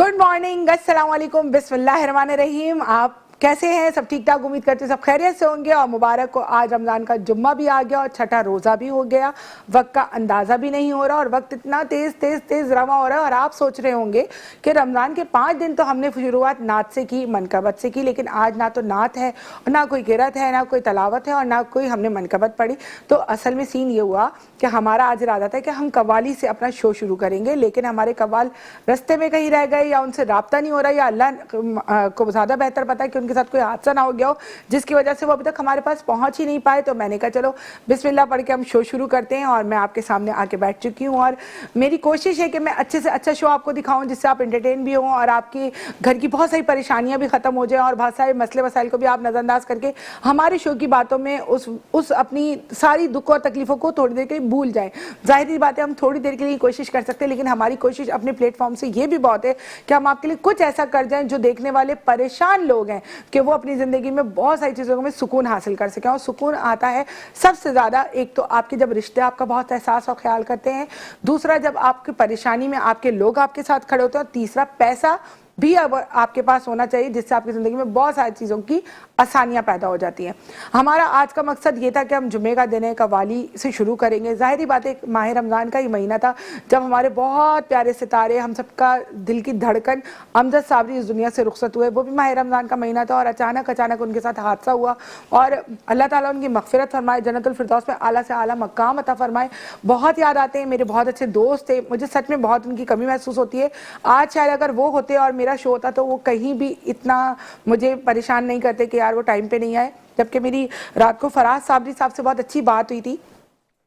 Good morning, अस्सलाम वालेकुम, बिस्मिल्लाहिर्रहमानिर्रहीम। आप कैसे हैं? सब ठीक ठाक, उम्मीद करते हैं सब खैरियत से होंगे। और मुबारक को आज रमज़ान का जुम्मा भी आ गया और छठा रोज़ा भी हो गया। वक्त का अंदाज़ा भी नहीं हो रहा और वक्त इतना तेज़ तेज़ तेज़ रवा हो रहा है। और आप सोच रहे होंगे कि रमज़ान के 5 दिन तो हमने शुरुआत नात से की, मनकबत से की, लेकिन आज ना तो नात है, ना कोई किरत है, ना कोई तलावत है और ना कोई हमने मनकबत पढ़ी। तो असल में सीन ये हुआ कि हमारा आज इरादा था कि हम कव्वाली से अपना शो शुरू करेंगे, लेकिन हमारे कव्वाल रस्ते में कहीं रह गए या उनसे रब्ता नहीं हो रहा, या अल्लाह को ज़्यादा बेहतर पता है कि उनके साथ कोई हादसा ना हो गया हो जिसकी वजह से वो अभी तक हमारे पास पहुंच ही नहीं पाए। तो मैंने कहा चलो बिस्मिल्लाह पढ़ के हम शो शुरू करते हैं। और मैं आपके सामने आके बैठ चुकी हूँ और मेरी कोशिश है कि मैं अच्छे से अच्छा शो आपको दिखाऊं जिससे आप एंटरटेन भी हों और आपके घर की बहुत सारी परेशानियां भी खत्म हो जाए और बहुत सारे मसले मसाइल को भी आप नज़रअंदाज करके हमारे शो की बातों में उस अपनी सारी दुख और तकलीफों को थोड़ी देर के लिए भूल जाएं। जाहिर बात है हम थोड़ी देर के लिए कोशिश कर सकते हैं, लेकिन हमारी कोशिश अपने प्लेटफॉर्म से ये भी बहुत है कि हम आपके लिए कुछ ऐसा कर जाएं जो देखने वाले परेशान लोग हैं कि वो अपनी ज़िंदगी में बहुत सारी चीज़ों में सुकून हासिल कर सकें। और सुकून आता है सबसे ज़्यादा एक तो आपके जब रिश्ते आपका बहुत एहसास और ख्याल करते हैं, दूसरा जब आपकी परेशानी में आपके लोग आपके साथ खड़े होते हैं, और तीसरा पैसा भी अब आपके पास होना चाहिए जिससे आपकी ज़िंदगी में बहुत सारी चीज़ों की आसानियाँ पैदा हो जाती हैं। हमारा आज का मकसद ये था कि हम जुम्मे का दिन है कव्वाली से शुरू करेंगे। ज़ाहिरी बात है माह रमज़ान का ये महीना था जब हमारे बहुत प्यारे सितारे, हम सबका दिल की धड़कन अमजद साबरी इस दुनिया से रुखसत हुए। वो भी माह रमज़ान का महीना था और अचानक उनके साथ हादसा हुआ। और अल्लाह ताला उनकी मग़फ़िरत फरमाए, जन्नतुल फिरदौस में आला से आला मकाम अता फरमाए। बहुत याद आते हैं, मेरे बहुत अच्छे दोस्त थे, मुझे सच में बहुत उनकी कमी महसूस होती है। आज शायद अगर वो होते और मेरा शो होता तो वो कहीं भी इतना मुझे परेशान नहीं करते कि यार वो टाइम पे नहीं आए। जबकि मेरी रात को फराज साबरी साहब से बहुत अच्छी बात हुई थी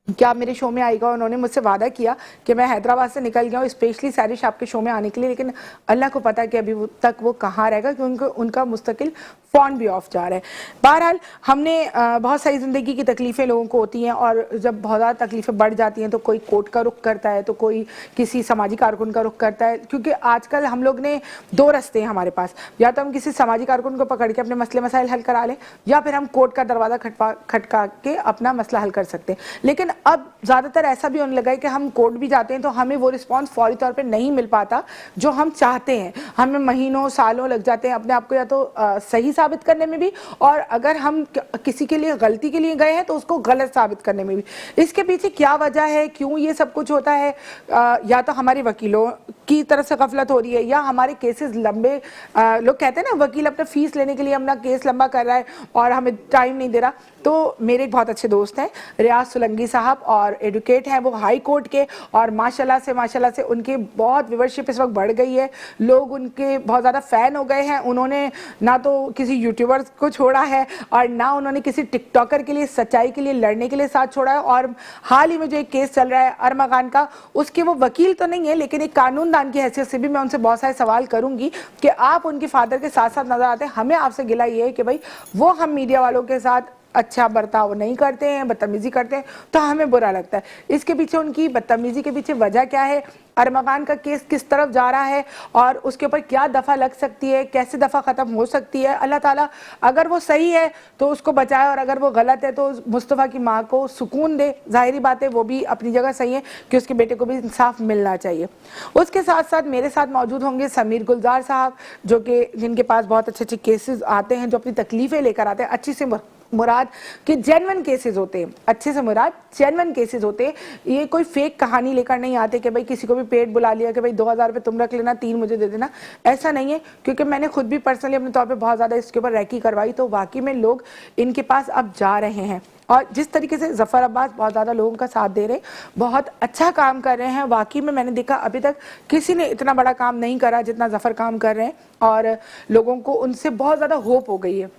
कि आप मेरे शो में आएगा। उन्होंने मुझसे वादा किया कि मैं हैदराबाद से निकल गया हूँ स्पेशली सैरिश आपके शो में आने के लिए, लेकिन अल्लाह को पता है कि अभी तक वो कहाँ रहेगा क्योंकि उनका मुस्तकिल फ़ोन भी ऑफ जा रहा है। बहरहाल हमने बहुत सारी ज़िंदगी की तकलीफ़ें लोगों को होती हैं और जब बहुत ज़्यादा तकलीफ़ें बढ़ जाती हैं तो कोई कोर्ट का रुख करता है, तो कोई किसी समाजी कारकुन का रुख करता है। क्योंकि आजकल हम लोग ने दो रास्ते हैं हमारे पास, या तो हम किसी समाजी कारकुन को पकड़ के अपने मसले मसाइल हल करा लें, या फिर हम कोर्ट का दरवाज़ा खटका के अपना मसला हल कर सकते हैं। लेकिन अब ज़्यादातर ऐसा भी होने लगा है कि हम कोर्ट भी जाते हैं तो हमें वो रिस्पॉन्स फौरी तौर पे नहीं मिल पाता जो हम चाहते हैं। हमें महीनों सालों लग जाते हैं अपने आप को या तो सही साबित करने में भी, और अगर हम किसी के लिए गलती के लिए गए हैं तो उसको गलत साबित करने में भी। इसके पीछे क्या वजह है, क्यों ये सब कुछ होता है? या तो हमारे वकीलों की तरफ से गफलत हो रही है, या हमारे केसेस लंबे, लोग कहते हैं ना वकील अपना फीस लेने के लिए अपना केस लंबा कर रहा है और हमें टाइम नहीं दे रहा। तो मेरे एक बहुत अच्छे दोस्त हैं रियाज सुलंगी साहब, और एडवोकेट हैं वो हाई कोर्ट के, और माशाल्लाह से उनकी बहुत व्यूअरशिप इस वक्त बढ़ गई है। लोग उनके बहुत ज़्यादा फ़ैन हो गए हैं। उन्होंने ना तो किसी यूट्यूबर को छोड़ा है और ना उन्होंने किसी टिकटॉकर के लिए सच्चाई के लिए लड़ने के लिए साथ छोड़ा है। और हाल ही में जो एक केस चल रहा है अरमागान का, उसके वो वकील तो नहीं है लेकिन एक कानूनदान की हैसियत से भी मैं उनसे बहुत सारे सवाल करूंगी कि आप उनके फादर के साथ साथ नजर आते हैं। हमें आपसे गिला ये है कि भाई वो हम मीडिया वालों के साथ अच्छा बर्ताव नहीं करते हैं, बदतमीजी करते हैं, तो हमें बुरा लगता है। इसके पीछे उनकी बदतमीजी के पीछे वजह क्या है, अरमागान का केस किस तरफ जा रहा है और उसके ऊपर क्या दफ़ा लग सकती है, कैसे दफ़ा ख़त्म हो सकती है। अल्लाह ताला अगर वो सही है तो उसको बचाए और अगर वो गलत है तो मुस्तफ़ा की माँ को सुकून दे। ज़ाहिरी बात है वो भी अपनी जगह सही है कि उसके बेटे को भी इंसाफ मिलना चाहिए। उसके साथ साथ मेरे साथ मौजूद होंगे समीर गुलजार साहब, जो कि जिनके पास बहुत अच्छे अच्छे केसेस आते हैं, जो अपनी तकलीफ़ें लेकर आते हैं। अच्छी से मुराद कि जेन्युइन केसेस होते हैं, अच्छे से मुराद जेन्युइन केसेस होते हैं। ये कोई फेक कहानी लेकर नहीं आते कि भाई किसी को भी पेट बुला लिया कि भाई 2000 रुपये तुम रख लेना, 3 मुझे दे देना। ऐसा नहीं है, क्योंकि मैंने खुद भी पर्सनली अपने तौर पे बहुत ज़्यादा इसके ऊपर रैकी करवाई, तो वाकई में लोग इनके पास अब जा रहे हैं। और जिस तरीके से ज़फ़र अब्बास बहुत ज़्यादा लोगों का साथ दे रहे हैं, बहुत अच्छा काम कर रहे हैं। वाकई में मैंने देखा अभी तक किसी ने इतना बड़ा काम नहीं करा जितना ज़फ़र काम कर रहे हैं, और लोगों को उनसे बहुत ज़्यादा होप हो गई है।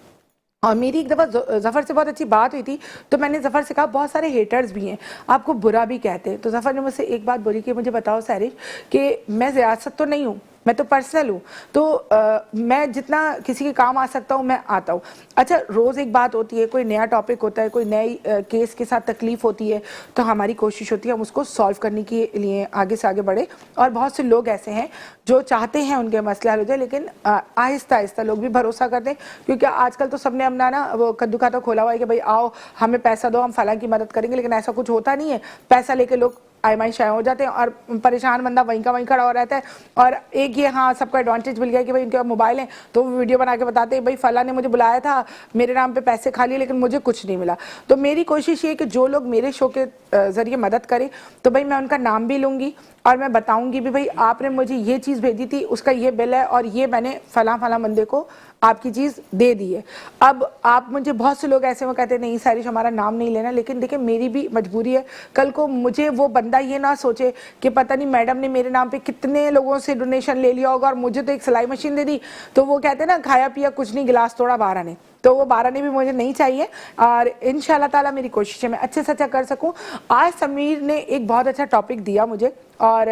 और मेरी एक दफ़ा ज़फ़र से बहुत अच्छी बात हुई थी, तो मैंने ज़फ़र से कहा बहुत सारे हेटर्स भी हैं, आपको बुरा भी कहते हैं। तो ज़फ़र ने मुझसे एक बात बोली कि मुझे बताओ सैरिश कि मैं रियासत तो नहीं हूँ, मैं तो पर्सनल हूँ, तो मैं जितना किसी के काम आ सकता हूँ मैं आता हूँ। अच्छा, रोज़ एक बात होती है, कोई नया टॉपिक होता है, कोई नई केस के साथ तकलीफ़ होती है, तो हमारी कोशिश होती है हम उसको सॉल्व करने के लिए आगे से आगे बढ़े। और बहुत से लोग ऐसे हैं जो चाहते हैं उनके मसले हल हो जाए, लेकिन आहिस्ता आहिस्ता लोग भी भरोसा करते हैं, क्योंकि आजकल तो सबने अपना ना वो कद्दू खाता खोला हुआ है कि भाई आओ हमें पैसा दो, हम फलां की मदद करेंगे, लेकिन ऐसा कुछ होता नहीं है। पैसा लेके लोग आईमाई शाय हो जाते हैं और परेशान बंदा वहीं का वहीं खड़ा हो रहता है। और एक ये हाँ सबको एडवांटेज मिल गया कि भाई उनके मोबाइल हैं तो वो वीडियो बना के बताते हैं भाई फला ने मुझे बुलाया था, मेरे नाम पे पैसे खा लिए लेकिन मुझे कुछ नहीं मिला। तो मेरी कोशिश ये कि जो लोग मेरे शो के ज़रिए मदद करें तो भाई मैं उनका नाम भी लूँगी और मैं बताऊंगी भी भाई आपने मुझे ये चीज़ भेजी थी, उसका ये बिल है और ये मैंने फला फला बंदे को आपकी चीज़ दे दी है। अब आप मुझे बहुत से लोग ऐसे वो कहते हैं नहीं सारिश हमारा नाम नहीं लेना, लेकिन देखिए मेरी भी मजबूरी है। कल को मुझे वो बंदा ये ना सोचे कि पता नहीं मैडम ने मेरे नाम पे कितने लोगों से डोनेशन ले लिया होगा और मुझे तो एक सिलाई मशीन दे दी। तो वो कहते हैं ना खाया पिया कुछ नहीं गिलास तोड़ा 12 ने, तो वो 12 ने भी मुझे नहीं चाहिए। और इंशाल्लाह ताला मेरी कोशिश है मैं अच्छे से अच्छा कर सकूं। आज समीर ने एक बहुत अच्छा टॉपिक दिया मुझे और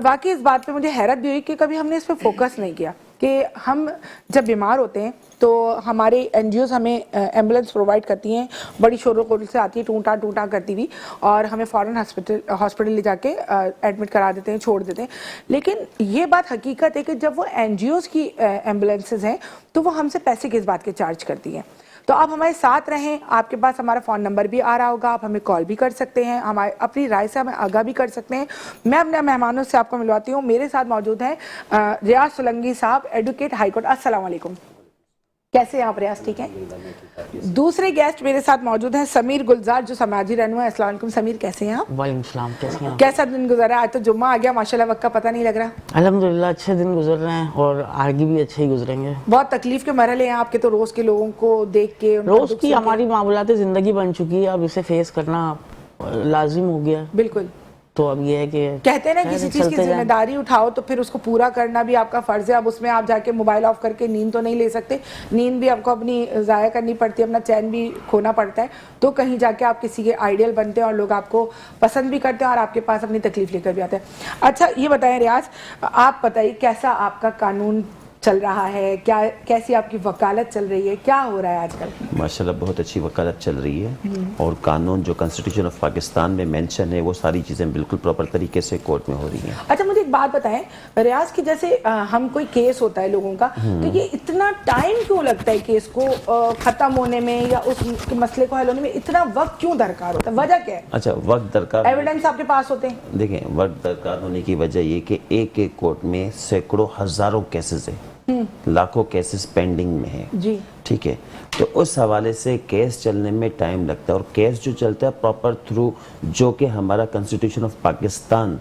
वाकई इस बात पे मुझे हैरत भी हुई कि कभी हमने इस पर फोकस नहीं किया कि हम जब बीमार होते हैं तो हमारे एनजीओज हमें एम्बुलेंस प्रोवाइड करती हैं, बड़ी शोरों कोल से आती है टूटा टूटा करती हुई और हमें फ़ौरन हॉस्पिटल ले जाके एडमिट करा देते हैं, छोड़ देते हैं। लेकिन ये बात हकीकत है कि जब वो एनजीओज की एम्बुलेंसेज हैं तो वो हमसे पैसे किस बात के चार्ज करती हैं। तो आप हमारे साथ रहें, आपके पास हमारा फ़ोन नंबर भी आ रहा होगा, आप हमें कॉल भी कर सकते हैं, हमारे अपनी राय से हमें आगाह भी कर सकते हैं। मैं अपने मेहमानों से आपको मिलवाती हूँ। मेरे साथ मौजूद हैं रियाज सोलंकी साहब, एडवोकेट हाई कोर्ट। अस्सलाम वालेकुम, कैसे हैं आप रियाज? ठीक है। दूसरे गेस्ट मेरे साथ मौजूद हैं समीर गुलजार जो समाजी रहनुमा। अस्सलाम वालेकुम समीर, कैसे हैं आप? वालेकुम सलाम, कैसे हैं आप? कैसा दिन गुजरा है? आज तो जुम्मा आ गया माशाल्लाह, वक्त का पता नहीं लग रहा। अल्हम्दुलिल्लाह अच्छे दिन गुजर रहे हैं और आगे भी अच्छे ही गुजरेंगे। बहुत तकलीफ के मरहले हैं आपके तो रोज के लोगों को देख के, रोज की हमारी मामूलात जिंदगी बन चुकी है, अब इसे फेस करना लाजिम हो गया। बिल्कुल। तो अब ये है कि कहते हैं ना किसी चीज की जिम्मेदारी उठाओ तो फिर उसको पूरा करना भी आपका फर्ज है। अब उसमें आप जाके मोबाइल ऑफ करके नींद तो नहीं ले सकते, नींद भी आपको अपनी ज़ाया करनी पड़ती है, अपना चैन भी खोना पड़ता है। तो कहीं जाके आप किसी के आइडियल बनते हैं और लोग आपको पसंद भी करते हैं और आपके पास अपनी तकलीफ लेकर भी आते हैं। अच्छा ये बताएं रियाज, आप बताइए कैसा आपका कानून चल रहा है, क्या कैसी आपकी वकालत चल रही है, क्या हो रहा है आजकल? माशाल्लाह बहुत अच्छी वकालत चल रही है और कानून जो कॉन्स्टिट्यूशन ऑफ पाकिस्तान में मेंशन है वो सारी चीज़ें बिल्कुल प्रॉपर तरीके से कोर्ट में हो रही हैं। अच्छा मुझे एक बात बताएं रियाज की, जैसे हम कोई केस होता है लोगों का तो ये इतना टाइम क्यों लगता है केस को ख़त्म होने में या उस मसले को हल होने में इतना वक्त क्यों दरकार होता है? वजह क्या है? अच्छा वक्त दरकार, एविडेंस आपके पास होते हैं? देखें वक्त दरकार होने की वजह ये कि एक एक कोर्ट में सैकड़ों हज़ारों केसेस है, लाखों केसेस पेंडिंग में है जी, ठीक है। तो उस हवाले से केस चलने में टाइम लगता है और केस जो चलता है प्रॉपर थ्रू जो कि हमारा कॉन्स्टिट्यूशन ऑफ पाकिस्तान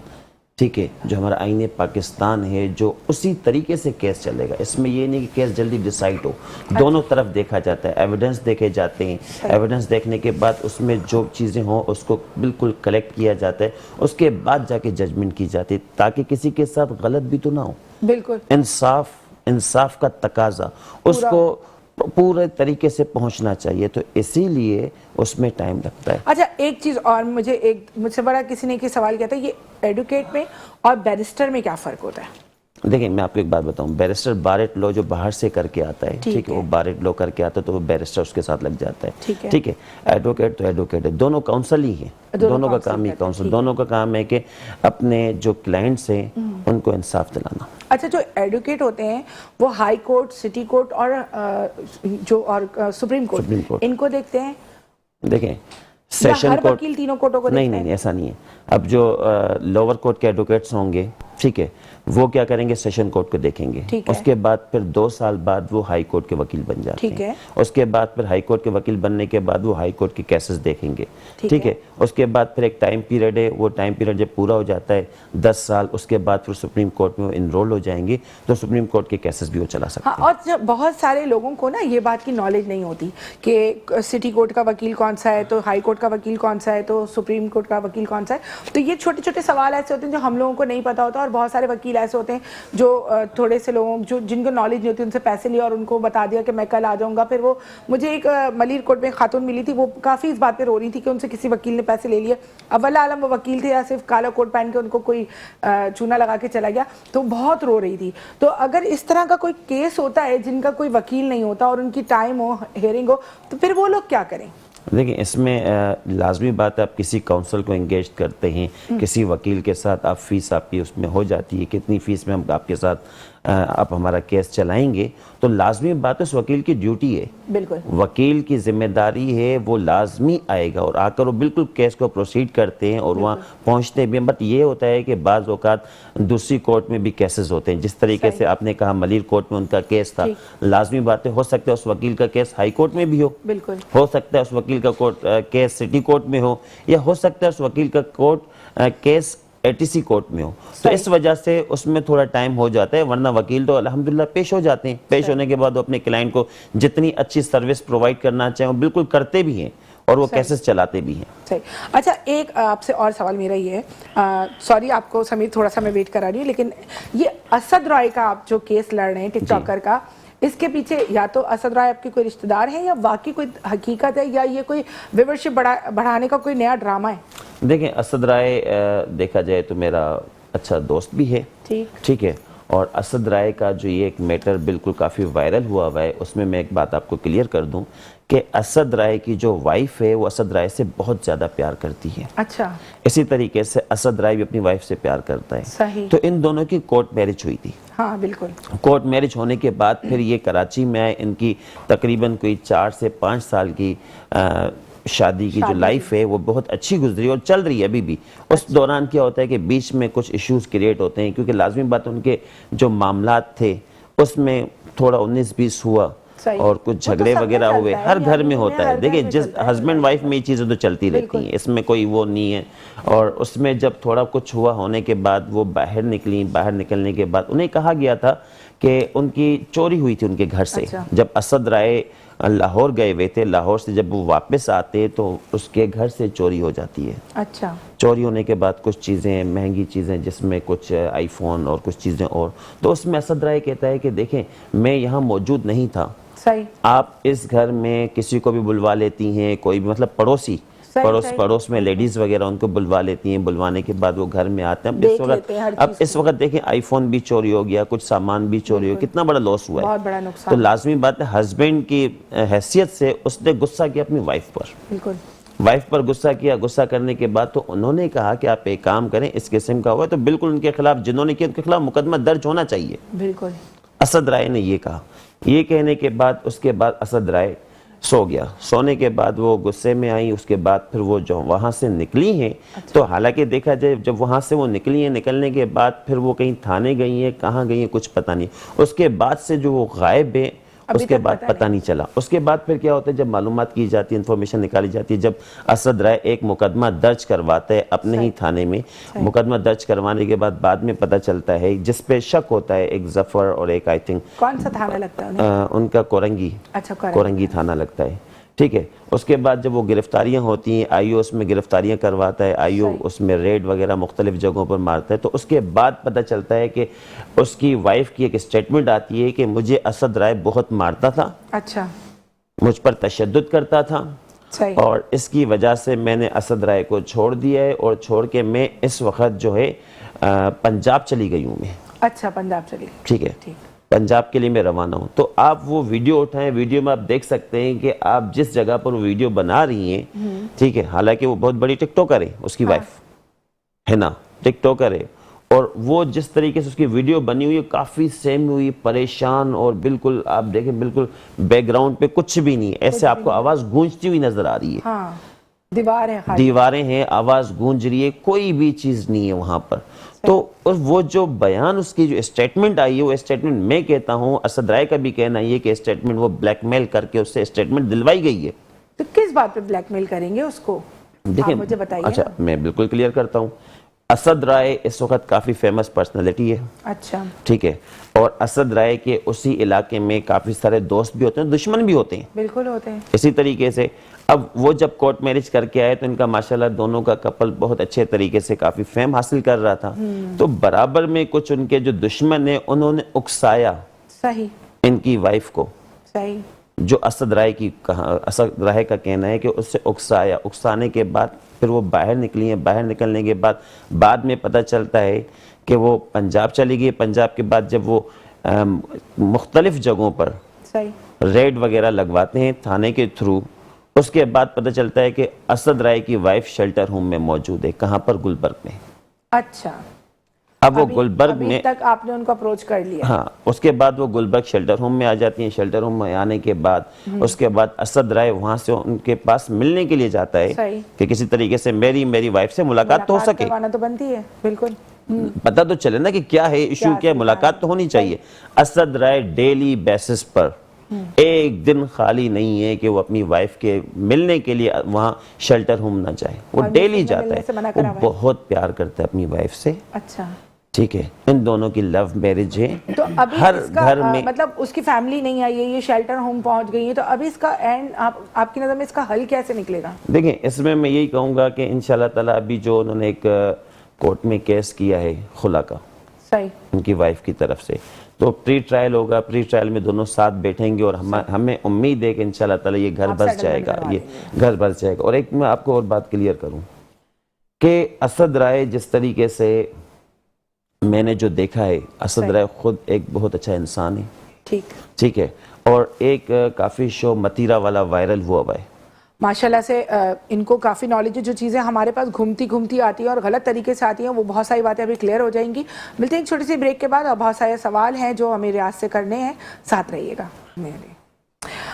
ठीक है, जो हमारा आईन पाकिस्तान है जो उसी तरीके से केस चलेगा। इसमें ये नहीं कि केस जल्दी डिसाइड हो, दोनों तरफ देखा जाता है, एविडेंस देखे जाते हैं, एविडेंस देखने के बाद उसमें जो चीज़ें हों उसको बिल्कुल कलेक्ट किया जाता है, उसके बाद जाके जजमेंट की जाती है ताकि किसी के साथ गलत भी तो ना हो। बिल्कुल इंसाफ का तकाजा उसको पूरे तरीके से पहुंचना चाहिए, तो इसीलिए उसमें टाइम लगता है। अच्छा एक चीज और, मुझसे बड़ा किसी ने एक सवाल किया था, ये एडवोकेट में और बैरिस्टर में क्या फर्क होता है? देखिए मैं आपको एक बात बताऊं, बैरिस्टर बारेट लॉ जो बाहर से करके आता है ठीक है, वो बारेट लॉ करके आता है तो वो बैरिस्टर उसके साथ लग जाता है ठीक है। एडवोकेट तो एडवोकेट है, दोनों काउंसिल ही है, दोनों का काम ही काउंसिल, दोनों का काम है कि अपने जो क्लाइंट्स हैं उनको इंसाफ दिलाना। अच्छा जो एडवोकेट होते हैं वो हाई कोर्ट, सिटी कोर्ट और सुप्रीम कोर्ट इनको देखते हैं? देखें सेशन कोर्ट, वकील तीनों कोर्टों को नहीं ऐसा नहीं है। अब जो लोअर कोर्ट के एडवोकेट्स होंगे ठीक है, वो क्या करेंगे सेशन कोर्ट को देखेंगे, उसके बाद फिर 2 साल बाद वो हाई कोर्ट के वकील बन जाते हैं, उसके बाद फिर हाई कोर्ट के वकील बनने के बाद वो हाई कोर्ट के केसेस देखेंगे ठीक है। उसके बाद फिर एक टाइम पीरियड है, वो टाइम पीरियड जब पूरा हो जाता है 10 साल, उसके बाद फिर सुप्रीम कोर्ट में इनरोल हो जाएंगे तो सुप्रीम कोर्ट के केसेस भी वो चला सकते हैं। और बहुत सारे लोगों को ना ये बात की नॉलेज नहीं होती कि सिटी कोर्ट का वकील कौन सा है, तो हाई कोर्ट का वकील कौन सा है, तो सुप्रीम कोर्ट का वकील कौन सा है। तो ये छोटे छोटे सवाल ऐसे होते हैं जो हम लोगों को नहीं पता होता, और बहुत सारे वकील ऐसे होते हैं जो थोड़े से लोगों जो जिनको नॉलेज नहीं होती उनसे पैसे लिए और उनको बता दिया कि मैं कल आ जाऊंगा। फिर वो मुझे एक मलिर कोर्ट में खातून मिली थी, वो काफ़ी इस बात पे रो रही थी कि उनसे किसी वकील ने पैसे ले लिए। अब वल्लाह आलम वो वकील थे या सिर्फ काला कोट पहन के उनको कोई चूना लगा के चला गया, तो बहुत रो रही थी। तो अगर इस तरह का कोई केस होता है जिनका कोई वकील नहीं होता और उनकी टाइम हो, हेयरिंग हो, तो फिर वो लोग क्या करें? देखिए इसमें लाजमी बात है, आप किसी काउंसिल को एंगेज करते हैं, किसी वकील के साथ आप फीस आपकी उसमें हो जाती है, कितनी फ़ीस में हम आपके साथ آپ ہمارا کیس چلائیں گے تو لازمی بات اس وکیل کی ڈیوٹی ہے، بالکل وکیل کی ذمہ داری ہے، وہ لازمی آئے گا اور آ کر وہ بالکل کیس کو پروسیڈ کرتے ہیں اور وہاں پہنچتے بھی ہیں. بٹ یہ ہوتا ہے کہ بعض اوقات دوسری کورٹ میں بھی کیسز ہوتے ہیں، جس طریقے سے آپ نے کہا ملیر کورٹ میں ان کا کیس تھا، لازمی بات ہے ہو سکتا ہے اس وکیل کا کیس ہائی کورٹ میں بھی بالکل ہو سکتا ہے اس وکیل کا کیس سٹی کورٹ میں ہو، یا ہو سکتا ہے اس وکیل کا کیس ATC کورٹ میں ہو. تو اس وجہ سے اس میں تھوڑا ٹائم ہو جاتا ہے، ورنہ وکیل تو الحمدللہ پیش ہو جاتے ہیں. پیش ہونے کے بعد وہ اپنے کلائنٹ کو جتنی اچھی سروس پرووائڈ کرنا چاہیں وہ بالکل کرتے بھی ہیں اور وہ کیسز چلاتے بھی ہیں. صحیح. اچھا ایک آپ سے اور سوال میرا یہ ہے، سوری آپ کو سمیر تھوڑا سا میں ویٹ کرا رہی ہوں، لیکن یہ اسد رائے کا آپ جو کیس لڑ رہے ہیں ٹک ٹاکر کا، اس کے پیچھے یا تو اسد رائے آپ کے کوئی رشتہ دار ہیں یا واقعی کوئی حقیقت ہے یا یہ کوئی ویورشپ بڑھانے کا کوئی نیا ڈرامہ ہے؟ دیکھیں اسد رائے دیکھا جائے تو میرا اچھا دوست بھی ہے، ٹھیک ہے، اور اسد رائے کا جو یہ ایک میٹر بالکل کافی وائرل ہوا ہے، اس میں ایک بات آپ کو کلیئر کر دوں کہ اسد رائے کی جو وائف ہے وہ اسد رائے سے بہت زیادہ پیار کرتی ہے. اچھا. اسی طریقے سے اسد رائے بھی اپنی وائف سے پیار کرتا ہے. صحیح. تو ان دونوں کی کورٹ میرج ہوئی تھی. ہاں بالکل. کورٹ میرج ہونے کے بعد پھر یہ کراچی میں آئے، ان کی تقریباً کوئی 4 سے 5 سال کی شادی کی جو لائف ہے وہ بہت اچھی گزری اور چل رہی ہے ابھی بھی. اس دوران کیا ہوتا ہے کہ بیچ میں کچھ ایشوز کریٹ ہوتے ہیں، کیونکہ لازمی بات ان کے جو معاملات تھے اس میں تھوڑا 19-20 ہوا اور کچھ جھگڑے وغیرہ ہوئے، ہر گھر میں ہوتا ہے. دیکھیں جس ہسبینڈ وائف میں یہ چیزیں تو چلتی رہتی ہیں، اس میں کوئی وہ نہیں ہے. اور اس میں جب تھوڑا کچھ ہوا ہونے کے بعد وہ باہر نکلی، باہر نکلنے کے بعد انہیں کہا گیا تھا کہ ان کی چوری ہوئی تھی ان کے گھر سے. جب اسد رائے لاہور گئے ہوئے تھے، لاہور سے جب وہ واپس آتے تو اس کے گھر سے چوری ہو جاتی ہے. اچھا. چوری ہونے کے بعد کچھ چیزیں مہنگی چیزیں، جس میں کچھ آئی فون اور کچھ چیزیں اور، تو اس میں اسد رائے کہتا ہے کہ دیکھیں میں یہاں موجود نہیں تھا، صحیح، آپ اس گھر میں کسی کو بھی بلوا لیتی ہیں، کوئی بھی مطلب پڑوسی پڑوس میں لیڈیز وغیرہ ان کو بلوا لیتی ہیں، بلوانے کے بعد وہ گھر میں آتے ہیں. اب اس وقت دیکھیں آئی فون بھی چوری ہو گیا، کچھ سامان بھی چوری ہو گیا، کتنا بڑا لاس ہوا ہے. تو لازمی بات ہے ہسبینڈ کی حیثیت سے اس نے غصہ کیا اپنی وائف پر. بالکل. وائف پر غصہ کیا، غصہ کرنے کے بعد تو انہوں نے کہا کہ آپ ایک کام کریں، اس قسم کا ہوا ہے تو بالکل ان کے خلاف جنہوں نے کیا ان کے خلاف مقدمہ درج ہونا چاہیے. بالکل. اسد رائے نے یہ کہا. یہ کہنے کے بعد اس کے بعد اسد رائے سو گیا. سونے کے بعد وہ غصے میں آئی. اس کے بعد پھر وہ جو وہاں سے نکلی ہیں تو حالانکہ دیکھا جائے جب وہاں سے وہ نکلی ہیں، نکلنے کے بعد پھر وہ کہیں تھانے گئی ہیں، کہاں گئی ہیں کچھ پتہ نہیں. اس کے بعد سے جو وہ غائب ہے اس کے بعد پتہ نہیں چلا. اس کے بعد پھر کیا ہوتا ہے جب معلومات کی جاتی ہے، انفارمیشن نکالی جاتی ہے، جب اسد رائے ایک مقدمہ درج کرواتا ہے اپنے ہی تھانے میں، مقدمہ درج کروانے کے بعد میں پتہ چلتا ہے جس پہ شک ہوتا ہے، ایک ظفر اور ایک آئی تھنک کون سا تھانہ لگتا ہے ان کا کورنگی تھانہ لگتا ہے. ٹھیک ہے. اس کے بعد جب وہ گرفتاریاں ہوتی ہیں، آئی او اس میں گرفتاریاں کرواتا ہے، آئی او اس میں ریڈ وغیرہ مختلف جگہوں پر مارتا ہے. تو اس کے بعد پتہ چلتا ہے کہ اس کی وائف کی ایک اسٹیٹمنٹ آتی ہے کہ مجھے اسد رائے بہت مارتا تھا، اچھا، مجھ پر تشدد کرتا تھا، اور اس کی وجہ سے میں نے اسد رائے کو چھوڑ دیا ہے اور چھوڑ کے میں اس وقت جو ہے پنجاب چلی گئی ہوں میں. اچھا، پنجاب چلی. ٹھیک ہے. پنجاب کے لیے میں روانہ ہوں. تو آپ وہ ویڈیو اٹھائیں، ویڈیو میں آپ دیکھ سکتے ہیں کہ آپ جس جگہ پر وہ ویڈیو بنا رہی ہیں، ٹھیک ہے، حالانکہ وہ بہت بڑی ٹک ٹاکر ہے، اس کی وائف ہے نا، ٹک ٹاکر ہے، اور وہ جس طریقے سے اس کی ویڈیو بنی ہوئی ہے کافی سہمی ہوئی، پریشان، اور بالکل آپ دیکھیں بالکل بیک گراؤنڈ پہ کچھ بھی نہیں، ایسے آپ کو آواز گونجتی ہوئی نظر آ رہی ہے. دیواریں ہیں، آواز گونج رہی ہے، کوئی بھی چیز نہیں ہے وہاں پر. تو وہ جو بیان اس کی جو اسٹیٹمنٹ آئی ہے، وہ اسٹیٹمنٹ میں کہتا ہوں اسد رائے کا بھی کہنا یہ کہ اسٹیٹمنٹ وہ بلیک میل کر کے اس سے اسٹیٹمنٹ دلوائی گئی ہے. تو کس بات پہ بلیک میل کریں گے اس کو؟ دیکھیں مجھے بتائیے. اچھا میں بالکل کلیئر کرتا ہوں. اسد رائے اس وقت کافی فیمس پرسنالٹی ہے. اچھا. ٹھیک ہے. اور اسد رائے کے اسی علاقے میں کافی سارے دوست بھی ہوتے ہیں، دشمن بھی ہوتے ہیں. بالکل ہوتے ہیں. اسی طریقے سے اب وہ جب کورٹ میرج کر کے آئے تو ان کا ماشاءاللہ دونوں کا کپل بہت اچھے طریقے سے کافی فیم حاصل کر رہا تھا. تو برابر میں کچھ ان کے جو دشمن ہیں انہوں نے اکسایا ان کی وائف کو. جو اسد رائے کا کہنا ہے کہ اس سے اکسانے کے بعد پھر وہ باہر نکلی ہیں. باہر نکلنے کے بعد میں پتہ چلتا ہے کہ وہ پنجاب چلی گئی. پنجاب کے بعد جب وہ مختلف جگہوں پر ریڈ وغیرہ لگواتے ہیں تھانے کے تھرو، اس کے بعد پتہ چلتا ہے کہ اسد رائے کی وائف شیلٹر ہوم میں موجود ہے. کہاں پر؟ گلبرگ میں. اچھا. اب وہ گلبرگ ابھی میں تک آپ نے ان کو اپروچ کر لیا؟ ہاں، اس کے بعد وہ گلبرگ شیلٹر ہوم میں آ جاتی ہیں. شیلٹر ہوم میں آنے کے بعد اس کے بعد اسد رائے وہاں سے ان کے پاس ملنے کے لیے جاتا ہے صحیح. کہ کسی طریقے سے میری وائف سے ملاقات تو ہو سکے. کروانا تو بنتی ہے بالکل. پتہ تو چلے نا کہ کیا ہے ایشو، کیا ملاقات تو ہونی چاہیے. اسد رائے ڈیلی بیسس پر ایک دن خالی نہیں ہے کہ وہ اپنی وائف کے ملنے کے لیے وہاں شیلٹر ہوم نہ جائے. وہ ڈیلی جاتا ہے. وہ بہت پیار کرتا ہے اپنی وائف سے. اچھا ٹھیک ہے، ان دونوں کی لو میرج ہے. تو ابھی ہر اس کا گھر میں مطلب اس کی فیملی نہیں آئی ہے، یہ شیلٹر ہوم پہنچ گئی ہے، تو ابھی اس کا اینڈ آپ کی نظر میں اس کا حل کیسے نکلے گا؟ دیکھیں، اس میں یہی کہوں گا کہ انشاءاللہ تعالیٰ ابھی جو انہوں نے ایک کورٹ میں کیس کیا ہے خلا کا صحیح ان کی وائف کی طرف سے، تو پری ٹرائل ہوگا. پری ٹرائل میں دونوں ساتھ بیٹھیں گے اور ہمیں امید ہے کہ انشاءاللہ تعالیٰ یہ گھر بس جائے گا. یہ گھر بس جائے گا. اور ایک میں آپ کو اور بات کلیئر کروں کہ اسد رائے جس طریقے سے میں نے جو دیکھا ہے، اسد رائے خود ایک بہت اچھا انسان ہے. ٹھیک ہے، اور ایک کافی شو متیرہ والا وائرل ہوا ہے. ماشاءاللہ سے ان کو کافی نالج ہے. جو چیزیں ہمارے پاس گھومتی آتی ہیں اور غلط طریقے سے آتی ہیں، وہ بہت ساری باتیں ابھی کلیئر ہو جائیں گی. ملتے ہیں ایک چھوٹی سی بریک کے بعد، اور بہت سارے سوال ہیں جو ہمیں ریاض سے کرنے ہیں. ساتھ رہیے گا.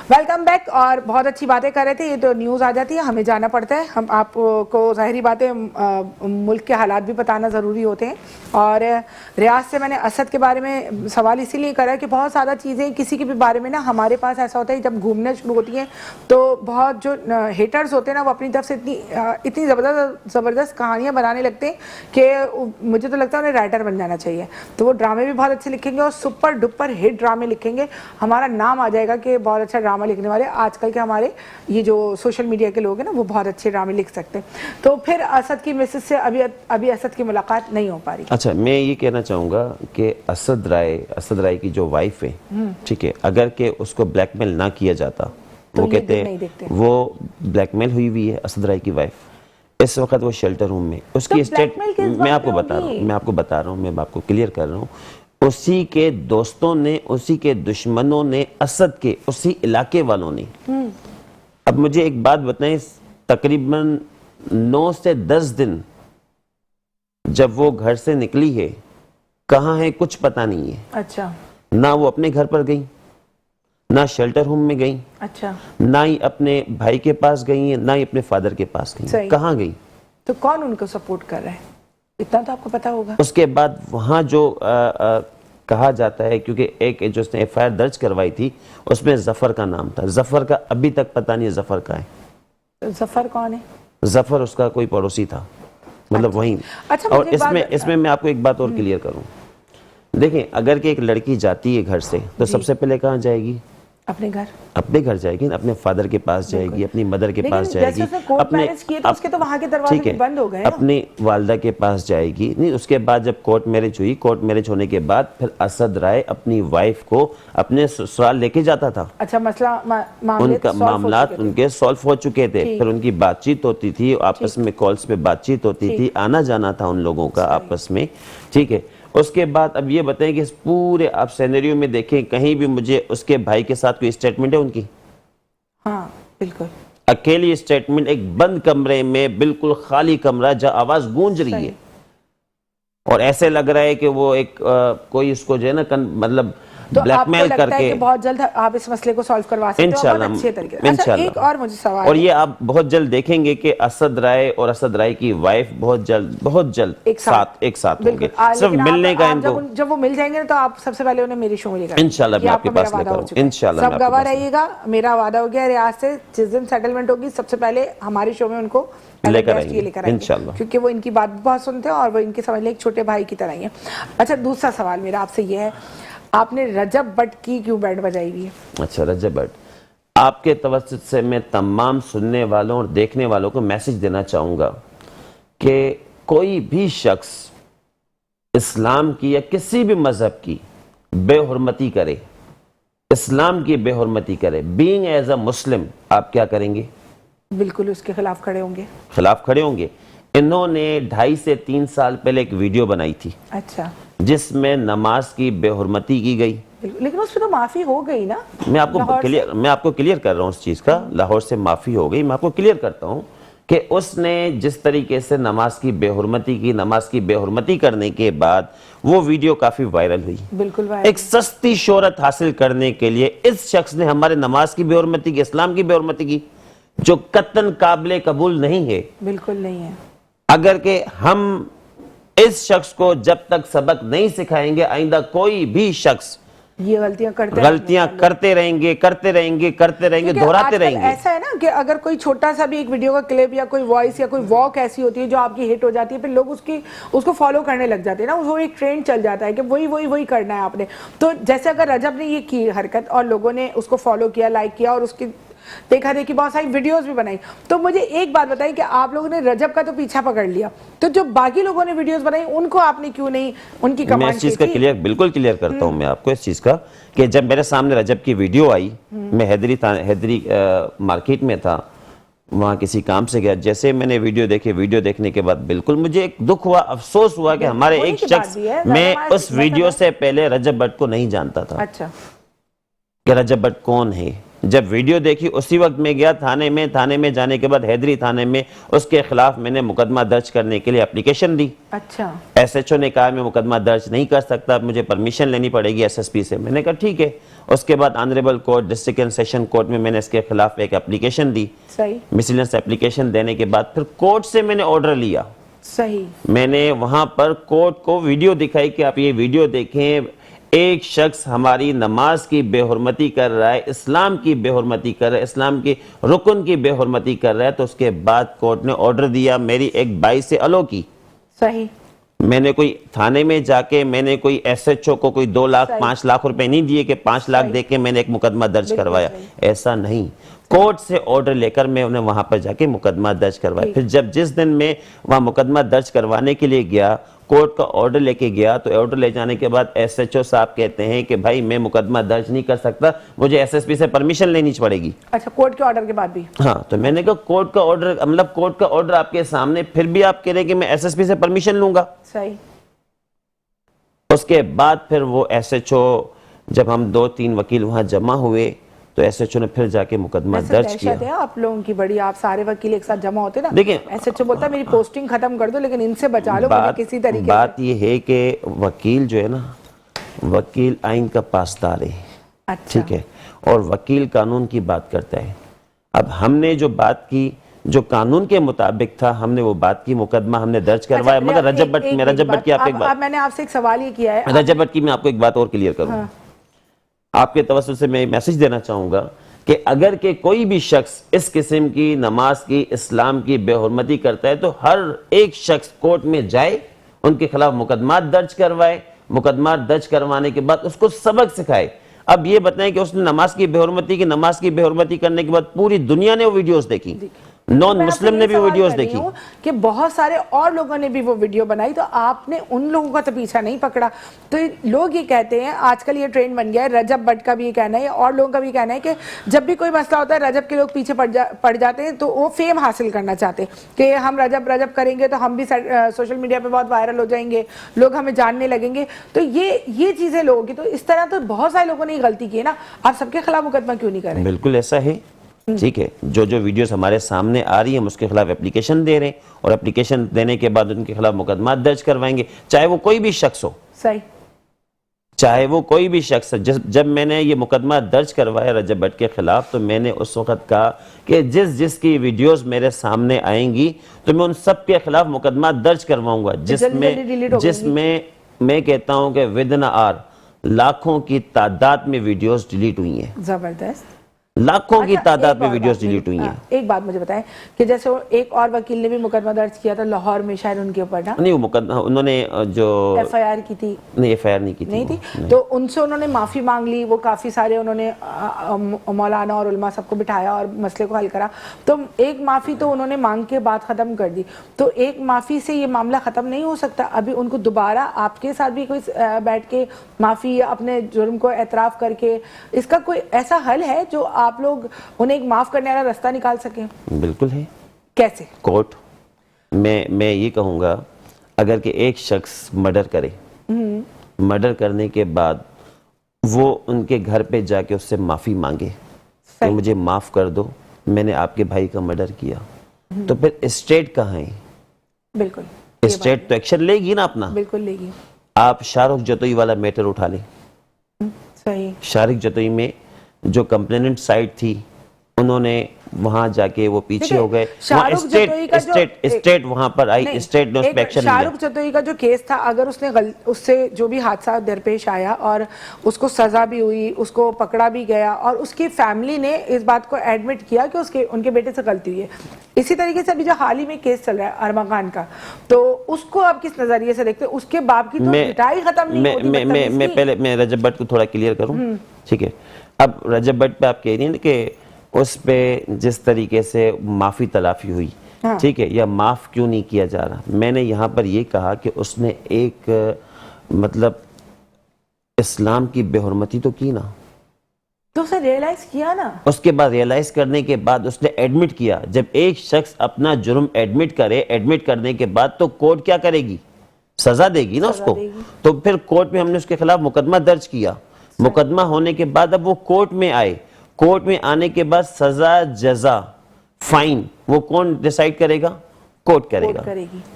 Welcome back. اور بہت اچھی باتیں کر رہے تھے. یہ تو نیوز آ جاتی ہے، ہمیں جانا پڑتا ہے. ہم آپ کو ظاہری باتیں ملک کے حالات بھی بتانا ضروری ہوتے ہیں. اور ریاض سے میں نے اسد کے بارے میں سوال اسی لیے کرا کہ بہت زیادہ چیزیں کسی کے بھی بارے میں نا ہمارے پاس ایسا ہوتا ہے جب گھومنے شروع ہوتی ہیں تو بہت جو ہیٹرز ہوتے ہیں نا وہ اپنی طرف سے اتنی زبردست کہانیاں بنانے لگتے ہیں کہ مجھے تو لگتا ہے انہیں رائٹر بن جانا چاہیے. تو وہ ڈرامے بھی بہت اچھے لکھیں گے اور سپر ڈپر ہٹ ڈرامے لکھیں گے. ہمارا نام آ جائے گا کہ بہت اچھا ڈرامہ لکھنے والے. آج کل کے ہمارے یہ جو سوشل میڈیا کے لوگ ہیں نا وہ بہت اچھے ڈرامے لکھ سکتے ہیں. تو پھر اسد کی مسز سے ابھی اسد کی ملاقات نہیں ہو پا رہی. اچھا، میں یہ کہنا چاہوں گا کہ اسد رائے کی جو وائف ہے، ٹھیک ہے، اگر کہ اس کو بلیک میل نہ کیا جاتا، وہ کہتے ہیں وہ بلیک میل ہوئی ہے اسد رائے کی وائف. اس وقت وہ شیلٹر روم میں اس کی اسٹیٹ میں آپ کو بتا رہا ہوں میں آپ کو کلیئر کر رہا ہوں. اسی کے دوستوں نے، اسی کے دشمنوں نے، اسد کے اسی علاقے والوں نے. اب مجھے ایک بات بتائیں، تقریباً 9 سے 10 دن جب وہ گھر سے نکلی ہے، کہاں ہے کچھ پتہ نہیں ہے. اچھا. نہ وہ اپنے گھر پر گئی، نہ شیلٹر ہوم میں گئی. اچھا. نہ ہی اپنے بھائی کے پاس گئی ہیں، نہ ہی اپنے فادر کے پاس گئی. کہاں گئی؟ تو کون ان کو سپورٹ کر رہا ہے؟ اتنا تو آپ کو پتا ہوگا. اس کے بعد وہاں جو کہا جاتا ہے، کیونکہ ایک جو اس نے ایف آئی آر درج کروائی تھی اس میں ظفر کا نام تھا. ظفر کا ابھی تک پتہ نہیں ہے ظفر کا ہے. ظفر کون ہے؟ ظفر اس کا کوئی پڑوسی تھا، مطلب وہیں. اور اس میں اپ کو ایک بات اور کلیئر کروں. دیکھیں، اگر کہ ایک لڑکی جاتی ہے گھر سے تو سب سے پہلے کہاں جائے گی؟ اپنے گھر جائے گی، اپنے فادر کے پاس جائے گی، اپنی مدر کے پاس جائے گی، اپنی والدہ کے پاس جائے گی. نہیں، اس کے بعد جب کورٹ میرج ہوئی، کورٹ میرج ہونے کے بعد پھر اسد رائے اپنی وائف کو اپنے سسرال لے کے جاتا تھا. اچھا، ان کا معاملات ان کے سولف ہو چکے تھے. پھر ان کی بات چیت ہوتی تھی، آپس میں کالز پہ بات چیت ہوتی تھی، آنا جانا تھا ان لوگوں کا آپس میں. ٹھیک ہے. اس کے بعد اب یہ بتائیں کہ اس پورے آپ سینیریو میں دیکھیں کہیں بھی مجھے اس کے بھائی کے ساتھ کوئی اسٹیٹمنٹ ہے ان کی؟ ہاں بالکل. اکیلی اسٹیٹمنٹ ایک بند کمرے میں، بالکل خالی کمرہ جہاں آواز گونج رہی ہے، اور ایسے لگ رہا ہے کہ وہ ایک کوئی اس کو جو ہے نا مطلب بلیک میل کر کے. بہت جلد آپ اس مسئلے کو سالو کروا سکتے ہیں بہت اچھے طریقے سے. اچھا، ایک اور مجھے سوال، اور یہ آپ بہت جلد دیکھیں گے کہ اسد رائے اور اسد رائے کی وائف بہت جلد ایک ساتھ ہوں گے. صرف ملنے کا ان کو جب وہ مل جائیں گے تو آپ سب سے پہلے انہیں میری شو میں لے کر انشاءاللہ میں آپ کے پاس لے کر آؤں. انشاءاللہ سب گواہ رہیے گا. میرا وعدہ ہو گیا ریاض سے، جس دن سیٹلمنٹ ہوگی سب سے پہلے ہماری شو میں ان کو لے کر آئیں گے انشاءاللہ، کیونکہ وہ ان کی بات بہت سنتے ہیں اور وہ ان کے سمجھ لیں ایک چھوٹے بھائی کی طرح ہی ہیں. اچھا، دوسرا سوال میرا آپ سے یہ ہے، آپ نے رجب بٹ کی کیوں بینڈ بجائی ہوئی ہے؟ اچھا، رجب بٹ، آپ کے توسط سے میں تمام سننے والوں اور دیکھنے والوں کو میسج دینا چاہوں گا کہ کوئی بھی شخص اسلام کی یا کسی بھی مذہب کی بے حرمتی کرے، اسلام کی بے حرمتی کرے، بینگ ایز اے مسلم، آپ کیا کریں گے؟ بالکل اس کے خلاف کھڑے ہوں گے. انہوں نے 2.5 سے 3 سال پہلے ایک ویڈیو بنائی تھی. اچھا. جس میں نماز کی بے حرمتی کی گئی. لیکن اس پہ تو معافی ہو گئی نا. میں آپ کو کلیئر کر رہا ہوں اس چیز کا. لاہور سے معافی ہو گئی. میں آپ کو کلیئر کرتا ہوں کہ اس نے جس طریقے سے نماز کی بے حرمتی کرنے کے بعد وہ ویڈیو کافی وائرل ہوئی. بالکل وائرل. ایک سستی شہرت حاصل کرنے کے لیے اس شخص نے ہمارے نماز کی بے حرمتی کی, اسلام کی بے حرمتی کی, جو قطعاً قابل قبول نہیں ہے. بالکل نہیں ہے. اگر کہ ہم اس شخص کو جب تک سبق نہیں سکھائیں گے, آئندہ کوئی بھی شخص یہ غلطیاں کرتے رہیں گے, دہراتے رہیں گے. ایسا ہے نا کہ اگر کوئی چھوٹا سا بھی ایک ویڈیو کا کلپ یا کوئی وائس یا کوئی واک ایسی ہوتی ہے جو آپ کی ہٹ ہو جاتی ہے, پھر لوگ اس کو فالو کرنے لگ جاتے ہیں نا, وہ ایک ٹرینڈ چل جاتا ہے کہ وہی کرنا ہے آپ نے. تو جیسے اگر رجب نے یہ کی حرکت اور لوگوں نے اس کو فالو کیا, لائک کیا اور اس کی دیکھا دیکھی بہت ساری ویڈیوز بھی بنائی, تو مجھے ایک بات بتائیں کہ آپ لوگوں نے رجب کا تو پیچھا پکڑ لیا, تو جو باقی لوگوں نے ویڈیوز بنائی ان کو آپ نے کیوں نہیں ان کی کمانڈ کی؟ میں اس چیز کا بالکل کلیئر کرتا ہوں میں آپ کو اس چیز کا, کہ جب میرے سامنے رجب کی ویڈیو آئی, میں حیدری مارکیٹ میں تھا, وہاں کسی کام سے گیا. جیسے میں نے ویڈیو دیکھی, ویڈیو دیکھنے کے بعد بالکل مجھے ایک دکھ ہوا, افسوس ہوا کہ ہمارے ایک شخص, میں اس ویڈیو سے پہلے رجب بٹ کو نہیں جانتا تھا. اچھا, کہ رجب بٹ کون ہے. جب ویڈیو دیکھی اسی وقت میں گیا تھانے میں جانے کے بعد حیدری تھانے میں اس کے خلاف میں نے مقدمہ درج کرنے کے لیے اپلیکیشن دی. اچھا. ایس ایچ او نے کہا میں مقدمہ درج نہیں کر سکتا, مجھے پرمیشن لینی پڑے گی ایس ایس پی سے. میں نے کہا ٹھیک ہے. اس کے بعد honourable court, district and session court میں نے اس کے خلاف ایک اپلیکیشن دی. صحیح. مسیلنس اپلیکیشن دینے کے بعد پھر کورٹ سے میں نے آرڈر لیا. صحیح. میں نے وہاں پر کورٹ کو ویڈیو دکھائی کہ آپ یہ ویڈیو دیکھیں, ایک شخص ہماری نماز کی بے حرمتی کر رہا ہے, اسلام کی بے حرمتی کر رہا ہے, اسلام کی رکن کی بے حرمتی کر رہا ہے. تو اس کے بعد کورٹ نے آرڈر دیا میری ایک بائی سے الو کی. صحیح. میں نے کوئی تھانے میں جا کے میں نے کوئی ایس ایچ او کو کوئی 2 لاکھ 5 لاکھ روپے نہیں دیے کہ 5 لاکھ دے کے میں نے ایک مقدمہ درج کروایا. ایسا نہیں, کورٹ سے آرڈر لے کر میں انہیں وہاں پر جا کے مقدمہ درج کروایا. پھر جس دن میں وہاں مقدمہ درج کروانے کے لیے گیا, کورٹ کا آرڈر لے کے گیا, تو آرڈر لے جانے کے بعد ایس ایچ او صاحب کہتے ہیں کہ بھائی میں مقدمہ درج نہیں کر سکتا, مجھے ایس ایس پی سے پرمیشن لینی پڑے گی. اچھا, کورٹ کے آرڈر کے بعد بھی؟ ہاں. تو میں نے کہا کورٹ کا آرڈر, مطلب کورٹ کا آرڈر آپ کے سامنے, پھر بھی آپ کہہ رہے ہیں کہ میں ایس ایس پی سے پرمیشن لوں گا. صحیح. اس کے بعد پھر وہ ایس ایچ او, جب ہم 2-3 وکیل وہاں جمع ہوئے تو ایس ایچ او نے پھر جا کے مقدمہ درج کیا. آپ لوگوں کی بڑی, آپ سارے وکیل ایک ساتھ جمع ہوتے نا, دیکھیں ایس ایچ او بولتا ہے میری پوسٹنگ ختم کر دو لیکن ان سے بچا لو مجھے کسی طریقے. بات یہ ہے کہ وکیل جو ہے نا, وکیل آئین کا پاسدار ہے. ٹھیک ہے, اور وکیل قانون کی بات کرتا ہے. اب ہم نے جو بات کی, جو قانون کے مطابق تھا, ہم نے وہ بات کی, مقدمہ ہم نے درج کروایا. مگر رجب بٹ کی آپ ایک بات, میں نے آپ سے ایک سوال یہ کیا ہے, رجب بٹ کی میں آپ کو ایک بات اور کلیئر کروں. آپ کے توسط سے میں میسج دینا چاہوں گا کہ اگر کہ کوئی بھی شخص اس قسم کی نماز کی, اسلام کی بے حرمتی کرتا ہے تو ہر ایک شخص کورٹ میں جائے, ان کے خلاف مقدمات درج کروائے, مقدمات درج کروانے کے بعد اس کو سبق سکھائے. اب یہ بتائیں کہ اس نے نماز کی بے حرمتی کرنے کے بعد پوری دنیا نے وہ ویڈیوز دیکھی, نان مسلم نے بھی ویڈیوز دیکھی کہ بہت سارے اور لوگوں نے بھی وہ ویڈیو بنائی, تو آپ نے ان لوگوں کا تو پیچھا نہیں پکڑا. تو لوگ یہ کہتے ہیں, آج کل یہ ٹرینڈ بن گیا ہے, رجب بٹ کا بھی یہ کہنا ہے اور لوگوں کا بھی کہنا ہے کہ جب بھی کوئی مسئلہ ہوتا ہے رجب کے لوگ پیچھے پڑ جاتے ہیں, تو وہ فیم حاصل کرنا چاہتے ہیں کہ ہم رجب کریں گے تو ہم بھی سوشل میڈیا پہ بہت وائرل ہو جائیں گے, لوگ ہمیں جاننے لگیں گے. تو یہ چیزیں لوگوں کی, تو اس طرح تو بہت سارے لوگوں نے غلطی کی ہے نا, آپ سب کے خلاف مقدمہ کیوں نہیں کر رہے؟ بالکل ایسا ہے. ٹھیک ہے, جو ویڈیوز ہمارے سامنے آ رہی ہیں ہم اس کے خلاف اپلیکیشن دے رہے ہیں, اور اپلیکیشن دینے کے بعد ان کے خلاف مقدمات درج کروائیں گے, چاہے وہ کوئی بھی شخص ہو. صحیح. چاہے وہ کوئی بھی شخص ہے. جب میں نے یہ مقدمہ درج کروایا رجب بٹ کے خلاف, تو میں نے اس وقت کہا کہ جس کی ویڈیوز میرے سامنے آئیں گی تو میں ان سب کے خلاف مقدمات درج کرواؤں گا, جس میں میں کہتا ہوں کہ ودن آر لاکھوں کی تعداد میں ویڈیوز ڈیلیٹ ہوئی ہیں. زبردست. لاکھوں کی تعداد میں ویڈیوز ڈیلیٹ ہوئی ہیں. ایک بات مجھے بتائیں کہ جیسے ایک اور وکیل نے بھی مقدمہ درج کیا تھا لاہور میں, شاید ان کے اوپر نا, نہیں وہ مقدمہ انہوں نے جو ایف آئی آر کی تھی, نہیں ایف آئی آر نہیں کی تھی, تو ان سے انہوں نے معافی مانگ لی. وہ کافی سارے انہوں نے مولانا اور علماء سب کو بٹھایا اور مسئلے کو حل کرا. تو ایک معافی تو انہوں نے مانگ کے بات ختم کر دی, تو ایک معافی سے یہ معاملہ ختم نہیں ہو سکتا. ابھی ان کو دوبارہ آپ کے ساتھ بھی کوئی بیٹھ کے معافی, اپنے جرم کو اعتراف کر کے, اس کا کوئی ایسا حل ہے جو آپ لوگ انہیں ایک معاف کرنے والا رستہ نکال سکیں؟ بالکل ہے. کیسے؟ کورٹ میں یہ کہوں گا, اگر کہ ایک شخص مرڈر کرے, مرڈر کرنے کے بعد وہ ان کے گھر پہ جا کے اس سے معافی مانگے کہ مجھے معاف کر دو, میں نے آپ کے بھائی کا مرڈر کیا, تو پھر اسٹیٹ کہاں ہے؟ بالکل اسٹیٹ تو ایکشن لے گی نا اپنا. بالکل لے گی. آپ شاہ رخ جتوئی والا میٹر اٹھا لیں. صحیح. شاہ رخ جتوئی میں جو کمپلیننٹ سائٹ تھی انہوں نے وہاں جا کے وہ پیچھے ہو گئے. اسٹیٹ وہاں پر آئی, اسٹیٹ نے اس پہ ایکشن شاہ لیا. رخ جتوئی کا جو کیس تھا, اگر اس نے اس سے جو بھی حادثہ درپیش آیا اور اس کو سزا بھی ہوئی, اس کو پکڑا بھی گیا اور اس کی فیملی نے اس بات کو ایڈمٹ کیا کہ ان کے بیٹے سے غلطی ہوئی ہے. اسی طریقے سے ابھی جو حال ہی میں کیس چل رہا ہے ارمغان کا, تو اس کو آپ کس نظریے سے دیکھتے ہیں؟ اس کے باپ کی تو پٹائی ختم نہیں ہوتی. میں پہلے میں رجب بٹ کو تھوڑا کلیئر کروں. ٹھیک ہے, اب رجب بٹ پہ آپ کہہ رہی ہیں کہ اس پہ جس طریقے سے معافی تلافی ہوئی, ٹھیک ہے, یا معاف کیوں نہیں کیا جا رہا. میں نے یہاں پر یہ کہا کہ اس نے ایک مطلب اسلام کی بے حرمتی تو کی نا, تو اسے ریئلائز کیا نا. اس کے بعد ریئلائز کرنے کے بعد اس نے ایڈمٹ کیا. جب ایک شخص اپنا جرم ایڈمٹ کرے, ایڈمٹ کرنے کے بعد تو کورٹ کیا کرے گی؟ سزا دے گی نا اس کو. تو پھر کورٹ میں ہم نے اس کے خلاف مقدمہ درج کیا. مقدمہ ہونے کے بعد اب وہ کورٹ میں آئے. کورٹ میں آنے کے بعد سزا, جزا, فائن وہ کون ڈیسائیڈ کرے گا؟ کورٹ کرے گا.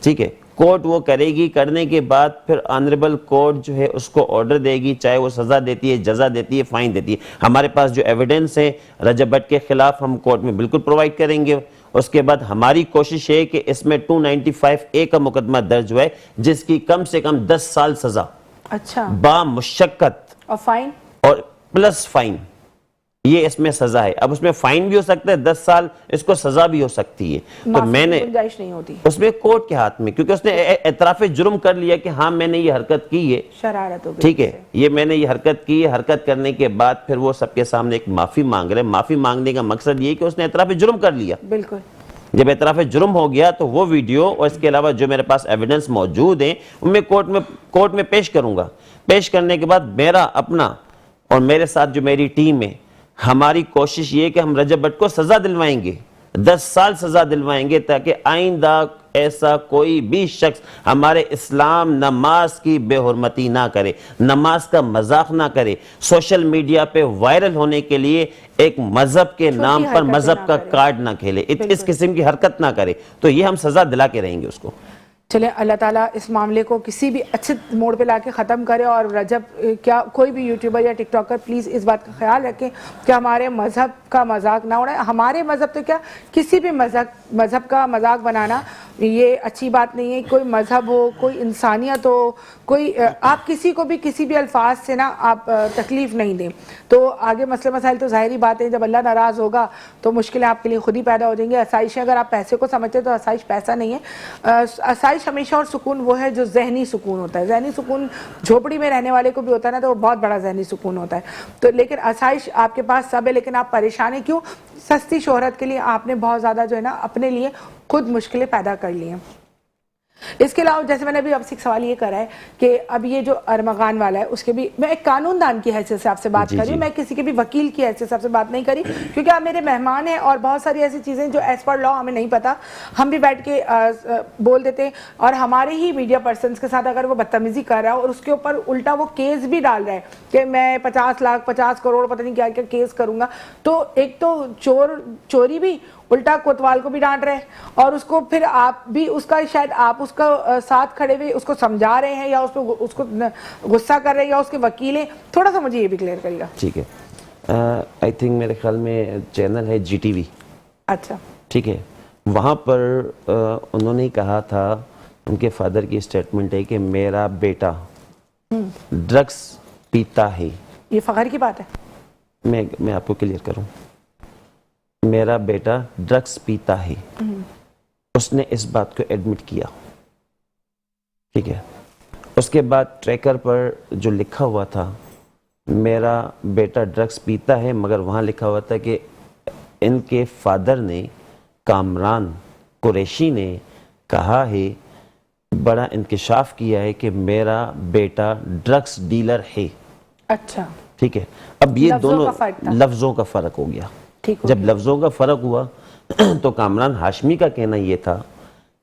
ٹھیک ہے, کورٹ وہ کرے گی. کرنے کے بعد پھر آنریبل کورٹ جو ہے اس کو آرڈر دے گی, چاہے وہ سزا دیتی ہے, جزا دیتی ہے, فائن دیتی ہے. ہمارے پاس جو ایویڈنس ہے رجب بٹ کے خلاف ہم کورٹ میں بالکل پرووائڈ کریں گے. اس کے بعد ہماری کوشش ہے کہ اس میں 295A کا مقدمہ درج ہوئے جس کی کم سے کم 10 سال سزا, اچھا, با مشقت اور فائن اور پلس فائن, یہ اس میں سزا ہے. اب اس میں فائن بھی ہو سکتا ہے 10 سال, اس کو سزا بھی ہو سکتی ہے. تو میں نے گنجائش نہیں ہوتی اس میں کورٹ کے ہاتھ میں, کیونکہ اس نے اعتراف جرم کر لیا کہ ہاں میں نے یہ حرکت کی ہے, شرارت ہو گئی. ٹھیک ہے, یہ میں نے یہ حرکت کی ہے. حرکت کرنے کے بعد پھر وہ سب کے سامنے ایک معافی مانگ رہے. معافی مانگنے کا مقصد یہ کہ اس نے اعتراف جرم کر لیا. بالکل. جب اعتراف جرم ہو گیا تو وہ ویڈیو اور اس کے علاوہ جو میرے پاس ایویڈنس موجود ہیں ان میں کورٹ میں پیش کروں گا. پیش کرنے کے بعد میرا اپنا اور میرے ساتھ جو میری ٹیم ہے, ہماری کوشش یہ کہ ہم رجب بٹ کو سزا دلوائیں گے, 10 سال سزا دلوائیں گے, تاکہ آئندہ ایسا کوئی بھی شخص ہمارے اسلام نماز کی بے حرمتی نہ کرے, نماز کا مذاق نہ کرے, سوشل میڈیا پہ وائرل ہونے کے لیے ایک مذہب کے نام پر مذہب کا کارڈ نہ کھیلے, اس قسم کی حرکت نہ کرے. تو یہ ہم سزا دلا کے رہیں گے اس کو. چلیں اللہ تعالیٰ اس معاملے کو کسی بھی اچھے موڑ پہ لا کے ختم کرے. اور رجب کیا کوئی بھی یوٹیوبر یا ٹک ٹاکر پلیز اس بات کا خیال رکھیں کہ ہمارے مذہب کا مذاق نہ اڑائے. ہمارے مذہب تو کیا, کسی بھی مذہب کا مذاق بنانا یہ اچھی بات نہیں ہے. کوئی مذہب ہو, کوئی انسانیت ہو, کوئی آپ کسی کو بھی کسی بھی الفاظ سے نا آپ تکلیف نہیں دیں. تو آگے مسئلے مسائل تو ظاہری بات ہے, جب اللہ ناراض ہوگا تو مشکلیں آپ کے لیے خود ہی پیدا ہو جائیں گی. آسائشیں اگر آپ پیسے کو سمجھتے تو آسائش پیسہ نہیں ہے. آسائش ہمیشہ اور سکون وہ ہے جو ذہنی سکون ہوتا ہے. ذہنی سکون جھوپڑی میں رہنے والے کو بھی ہوتا ہے نا, تو وہ بہت بڑا ذہنی سکون ہوتا ہے. تو لیکن آسائش آپ کے پاس سب ہے, لیکن آپ پریشان ہیں کیوں؟ سستی شہرت کے لیے آپ نے بہت زیادہ جو ہے نا اپنے لیے خود مشکلیں پیدا کر لی ہیں. اس کے علاوہ جیسے میں نے ابھی آپ سے ایک سوال یہ کرا ہے کہ اب یہ جو ارمغان والا ہے اس کے بھی میں ایک قانون دان کی حیثیت سے آپ سے بات کر رہی ہوں, میں کسی کے بھی وکیل کی حیثیت سے آپ سے بات نہیں کری, کیونکہ آپ میرے مہمان ہیں اور بہت ساری ایسی چیزیں جو ایز پر لا ہمیں نہیں پتا, ہم بھی بیٹھ کے بول دیتے ہیں. اور ہمارے ہی میڈیا پرسنز کے ساتھ اگر وہ بدتمیزی کر رہا ہے اور اس کے اوپر الٹا وہ کیس بھی ڈال رہا ہے کہ میں 50 لاکھ 50 کروڑ پتہ نہیں کیا کیا کیس کروں گا, تو ایک تو چوری بھی, الٹا کوتوال کو بھی ڈانٹ رہے, اور اس کو پھر آپ بھی اس کا شاید آپ اس کا ساتھ کھڑے ہوئے اس کو سمجھا رہے ہیں یا اس کو غصہ کر رہے ہیں یا اس کے وکیل ہیں. تھوڑا سا مجھے یہ بھی کلیئر کریے گا. ٹھیک ہے, آئی تھنک میرے خیال میں چینل ہے GTV. اچھا, ٹھیک ہے, وہاں پر انہوں نے کہا تھا, ان کے فادر کی اسٹیٹمنٹ ہے کہ میرا بیٹا ڈرگس پیتا ہے. یہ فخر کی بات ہے. میں آپ کو کلیئر کروں, میرا بیٹا ڈرگس پیتا ہے, اس نے اس بات کو ایڈمٹ کیا. ٹھیک ہے, اس کے بعد ٹریکر پر جو لکھا ہوا تھا میرا بیٹا ڈرگس پیتا ہے, مگر وہاں لکھا ہوا تھا کہ ان کے فادر نے, کامران قریشی نے کہا ہے, بڑا انکشاف کیا ہے کہ میرا بیٹا ڈرگس ڈیلر ہے. اچھا, ٹھیک ہے, اب یہ دونوں لفظوں کا فرق ہو گیا. جب لفظوں کا فرق ہوا تو کامران ہاشمی کا کہنا یہ تھا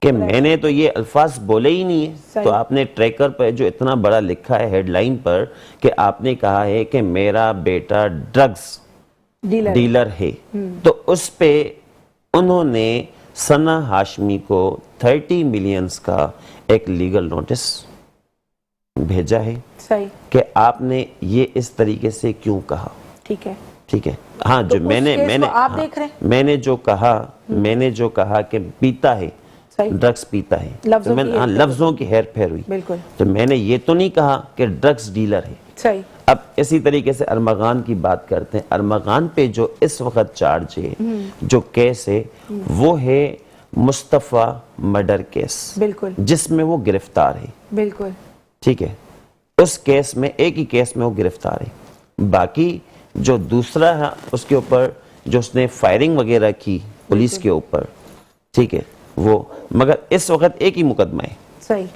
کہ میں نے تو یہ الفاظ بولے ہی نہیں ہے. تو آپ نے ٹریکر پر جو اتنا بڑا لکھا ہے ہیڈ لائن پر کہ آپ نے کہا ہے کہ میرا بیٹا ڈرگس ڈیلر ہے, تو اس پہ انہوں نے सना हाशमी को 30 मिलियंस का एक लीगल नोटिस भेजा है सही, कि आपने ये इस तरीके से क्यों कहा। ठीक है, ठीक है, हाँ, तो जो उस मैंने केस मैंने को आप हाँ, देख रहे हैं? मैंने जो कहा कि पीता है, सही, ड्रग्स पीता है, लफ्जों तो मैंने की हाँ, हेरफेर लफ्जों की हेर फेर हुई। बिल्कुल तो मैंने ये तो नहीं कहा कि ड्रग्स डीलर है। सही, अब इसी तरीके से अरमगान की बात करते हैं। अरमगान पे जो इस वक्त चार्ज है, जो केस है, वो है मुस्तफ़ा मर्डर केस, बिल्कुल जिसमें वो गिरफ्तार है। बिल्कुल, ठीक है, उस केस में, एक ही केस में वो गिरफ्तार है। बाकी जो दूसरा है उसके ऊपर जो उसने फायरिंग वगैरह की पुलिस के ऊपर, ठीक है, वो, मगर इस वक्त एक ही मुकदमा है, सही,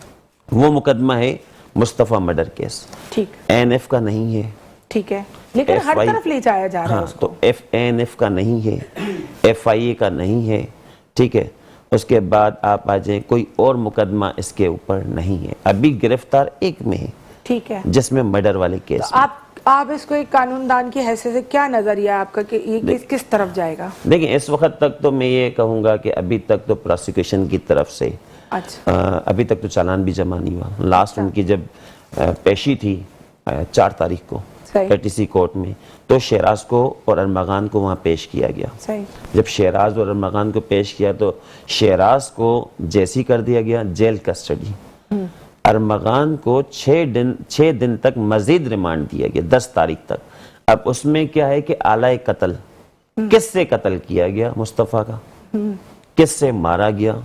वो मुकदमा है मुस्तफ़ा मर्डर केस। ठीक, एनएफ का नहीं है, ठीक है, लेकिन हर FI तरफ ले जाया जा रहा है हाँ, उसको। तो एनएफ का नहीं है, FIA का नहीं है, ठीक है। उसके बाद आप आ जाए, कोई और मुकदमा इसके ऊपर नहीं है, अभी गिरफ्तार एक में है, ठीक है, जिसमें मर्डर वाले केस में। आप इसको एक कानूनदान की हैसियत से क्या नजरिया है आपका कि ये किस तरफ जाएगा? देखिए, इस वक्त तक तो मैं ये कहूँगा कि अभी तक तो प्रोसिक्यूशन की तरफ से अच्छा, अभी तक तो चालान भी जमा नहीं हुआ। लास्ट उनकी जब पेशी थी 4 तारीख को सही, PTC कोर्ट में, तो शहराज को और अरमगान को वहाँ पेश किया गया। सही, जब शहराज और अरमगान को पेश किया तो शहराज को जैसी कर दिया गया जेल कस्टडी, अरमगान को 6 दिन तक मजीद रिमांड दिया गया, 10 तारीख तक। अब उसमें क्या है कि आला कत्ल, किससे कत्ल किया गया मुस्तफ़ा का, किससे मारा गया,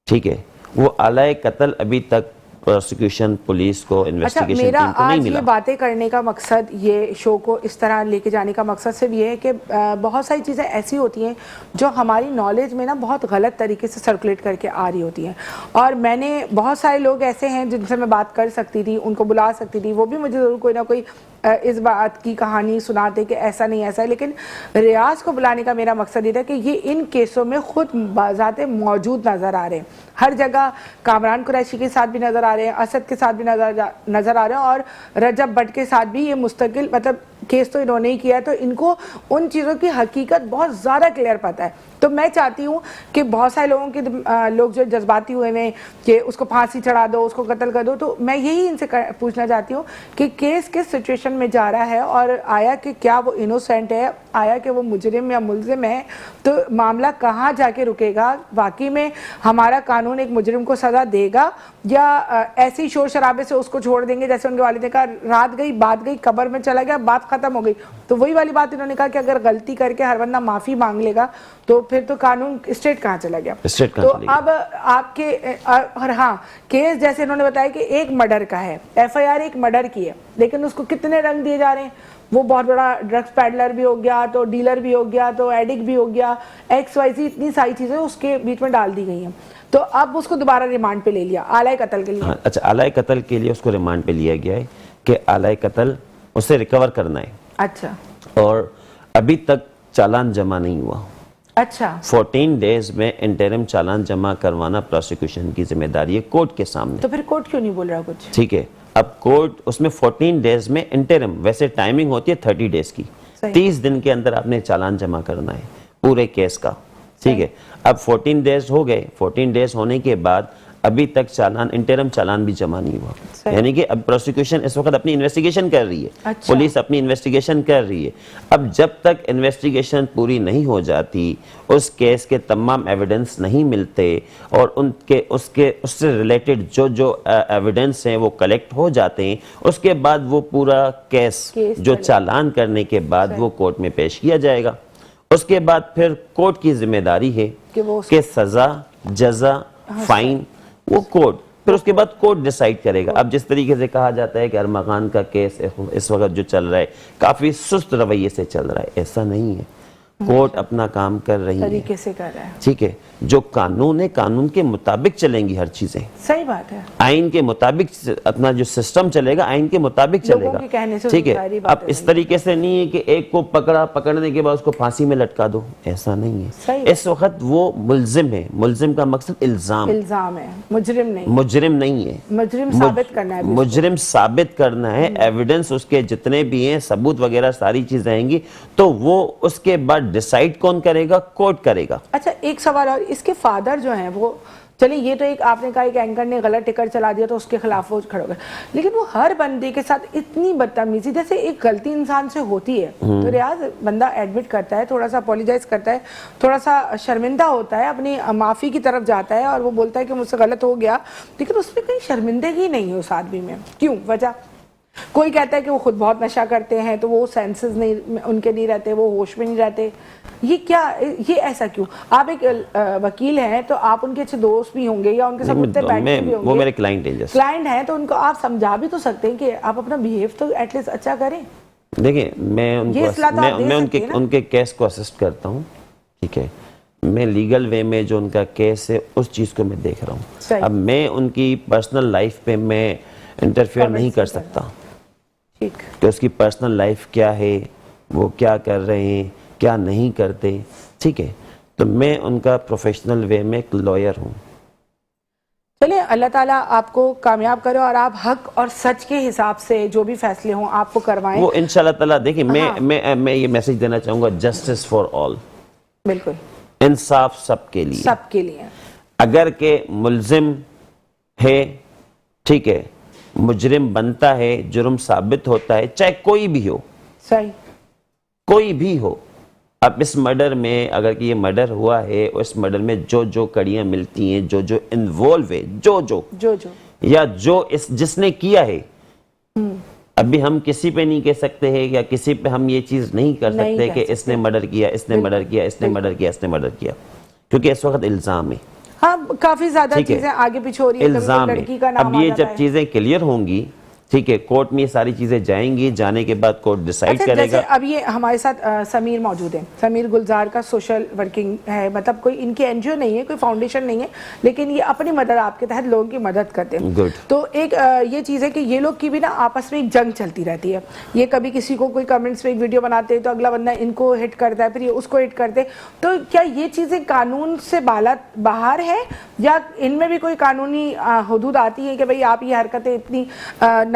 ठीक है, वो आला कत्ल अभी तक प्रोसिक्यूशन पुलिस को, अच्छा, इन्वेस्टिगेशन मेरा टीम को नहीं आज मिला। ये बातें करने का मकसद, ये शो को इस तरह लेके जाने का मकसद सिर्फ ये है कि बहुत सारी चीज़ें ऐसी होती हैं जो हमारी नॉलेज में ना बहुत गलत तरीके से सर्कुलेट करके आ रही होती हैं, और मैंने बहुत सारे लोग ऐसे हैं जिनसे मैं बात कर सकती थी, उनको बुला सकती थी, वो भी मुझे ज़रूर कोई ना कोई इस बात की कहानी सुनाते कि ऐसा नहीं ऐसा है, लेकिन रियाज को बुलाने का मेरा मकसद ये था कि ये इन केसों में खुद बाज़ाते मौजूद नज़र आ रहे हैं। हर जगह कामरान कुरैशी के साथ भी नज़र आ रहे हैं, असद के साथ भी नज़र आ रहे हैं, और रजब भट्ट के साथ भी ये मुस्तकिल, मतलब केस तो इन्होंने ही किया है, तो इनको उन चीज़ों की हकीकत बहुत ज़्यादा क्लियर पता है। तो मैं चाहती हूँ कि बहुत सारे लोगों के लोग जो जज्बाती हुए हैं कि उसको फांसी चढ़ा दो, उसको कत्ल कर दो, तो मैं यही इनसे पूछना चाहती हूँ कि केस किस सिचुएशन में जा रहा है, और आया कि क्या वो इनोसेंट है, आया कि वो मुजरिम या मुलजिम है, तो मामला कहाँ जाके रुकेगा, वाकई में हमारा कानून एक मुजरिम को सज़ा देगा, या ऐसे ही शोर शराबे से उसको छोड़ देंगे, जैसे उनके वालिद ने कहा रात गई बात गई, कब्र में चला गया, बात खत्म हो गई। तो वही वाली बात इन्होंने कहा कि अगर गलती करके हर बंदा माफ़ी मांग लेगा तो फिर तो कानून स्ट्रेट कहाँ चला गया। तो अब आपके और हाँ, केस जैसे इन्होंने बताया कि एक मर्डर का है, FIR एक मर्डर की है, लेकिन उसको कितने रंग दिए जा रहे हैं। वो बहुत बड़ा ड्रग्स पैडलर भी हो गया, तो डीलर भी हो गया, तो एडिक्ट भी हो गया, XYZ, इतनी सारी चीज़ें उसके बीच में डाल दी गई हैं। तो अब उसको दोबारा रिमांड पे ले लिया आलाए कत्ल के लिए। हाँ, अच्छा, आलाए कत्ल के लिए उसको रिमांड पे लिया गया है कि आलाए कत्ल उसे रिकवर करना है। अच्छा, और अभी तक चालान जमा नहीं हुआ। अच्छा, 14 डेज में इंटरिम चालान जमा करवाना प्रोसिक्यूशन की जिम्मेदारी है कोर्ट के सामने। तो फिर कोर्ट क्यों नहीं बोल रहा कुछ? ठीक है, अब कोर्ट उसमें 14 डेज में इंटरिम, वैसे टाइमिंग होती है 30 डेज की, 30 दिन के अंदर आपने चालान जमा करना है पूरे केस का। ठीक है, अब 14 डेज हो गए, 14 डेज होने के बाद अभी तक चालान, इंटरिम चालान भी जमा नहीं हुआ, यानी कि अब प्रोसिक्यूशन इस वक्त अपनी इन्वेस्टिगेशन कर रही है। अच्छा। पुलिस अपनी इन्वेस्टिगेशन कर रही है। अब जब तक इन्वेस्टिगेशन पूरी नहीं हो जाती, उस केस के तमाम एविडेंस नहीं मिलते और उससे रिलेटेड जो एविडेंस हैं वो कलेक्ट हो जाते हैं, उसके बाद वो पूरा केस जो चालान करने के बाद वो कोर्ट में पेश किया जाएगा। उसके बाद फिर कोर्ट की जिम्मेदारी है कि सजा, जजा, फाइन वो कोर्ट, फिर उसके बाद कोर्ट डिसाइड करेगा। अब जिस तरीके से कहा जाता है कि अरमगान का केस इस वक्त जो चल रहा है काफी सुस्त रवैये से चल रहा है, ऐसा नहीं है। कोर्ट अपना काम कर रही है, तरीके से कर रहा है। ठीक है, जो कानून है कानून के मुताबिक चलेंगी हर चीजें। सही बात है, आइन के मुताबिक अपना जो सिस्टम चलेगा आइन के मुताबिक चलेगा, ठीक है। अब इस तरीके से नहीं है कि एक को पकड़ने के बाद उसको फांसी में लटका दो, ऐसा नहीं है। इस वक्त वो मुल्जिम है, मुल्जिम का मकसद इल्जाम है, मुजरिम नहीं है। मुजरिम साबित करना है, एविडेंस उसके जितने भी हैं, सबूत वगैरह सारी चीजें आएंगी, तो वो उसके बाद डिसाइड कौन करेगा? कोर्ट करेगा। अच्छा, एक सवाल और, इसके फादर जो हैं वो, चलिए ये तो एक आपने कहा एक एंकर ने गलत टिकट चला दिया तो उसके खिलाफ वो खड़े हो गए, लेकिन वो हर बंदे के साथ इतनी बदतमीजी, जैसे एक गलती इंसान से होती है तो रियाज बंदा एडमिट करता है, थोड़ा सा अपोलोजाइज करता है, थोड़ा सा शर्मिंदा होता है, अपनी माफ़ी की तरफ जाता है और वो बोलता है कि मुझसे गलत हो गया, लेकिन उसमें कहीं शर्मिंदगी नहीं है उस आदमी में। क्यों? वजह कोई कहता है कि वो खुद बहुत नशा करते हैं तो वो सेंसेस नहीं उनके नहीं रहते, वो होश में नहीं रहते, ये क्या, ये ऐसा क्यों? आप एक वकील हैं तो आप उनके अच्छे दोस्त भी होंगे या उनके साथ उठते बैठते भी होंगे, वो मेरे क्लाइंट हैं, क्लाइंट हैं, तो उनको आप समझा भी तो सकते हैं कि आप अपना बिहेव तो एटलीस्ट अच्छा करें। देखिए मैं उनके केस को असिस्ट करता हूँ, ठीक है, मैं लीगल वे में जो उनका केस है उस चीज़ को मैं देख रहा हूँ। अब मैं उनकी पर्सनल लाइफ पे मैं इंटरफेयर नहीं कर सकता कि उसकी पर्सनल लाइफ क्या है, वो क्या कर रहे हैं, क्या नहीं करते, ठीक है, तो मैं उनका प्रोफेशनल वे में एक लॉयर हूँ। चलिए, अल्लाह ताला आपको कामयाब करे और आप हक और सच के हिसाब से जो भी फैसले हों आपको करवाएं। वो इंशाल्लाह ताला, देखिए मैं ये मैसेज देना चाहूँगा, जस्टिस फॉर ऑल, बिल्कुल इंसाफ सबके लिए, सबके लिए। अगर के मुल्जिम है, ठीक है, मुजरिम बनता है, जुर्म साबित होता है, चाहे कोई भी हो, सही, कोई भी हो। अब इस मर्डर में अगर कि ये मर्डर हुआ है, उस मर्डर में जो जो कड़ियां मिलती हैं, जो जो इन्वॉल्व है, जो या जो जिसने किया है, अभी हम किसी पे नहीं कह सकते हैं या किसी पे हम ये चीज नहीं कर सकते कि इसने मर्डर किया, इसने मर्डर किया, इसने मर्डर किया, इसने मर्डर किया, क्योंकि इस वक्त इल्जाम है। हाँ, काफी ज्यादा चीजें आगे पीछे हो रही है, इल्जाम है। लड़की का नाम अब ये जब चीजें क्लियर होंगी, ठीक है, कोर्ट में ये सारी चीजें जाएंगी, जाने के बाद कोर्ट डिसाइड करेगा। अब ये हमारे साथ समीर मौजूद है, समीर गुलजार का सोशल वर्किंग है, मतलब कोई इनकी एनजीओ नहीं है, कोई फाउंडेशन नहीं है, लेकिन ये अपनी मदद आपके तहत लोगों की मदद करते हैं। गुड। तो एक ये चीज़ है कि ये लोग की भी ना आपस में एक जंग चलती रहती है, ये कभी किसी को कोई कमेंट्स में एक वीडियो बनाते हैं तो अगला बंदा इनको हिट करता है, फिर ये उसको हिट करते हैं। तो क्या ये चीज़ें कानून से बाहर है या इनमें भी कोई कानूनी हदूद आती है कि भाई आप ये हरकतें इतनी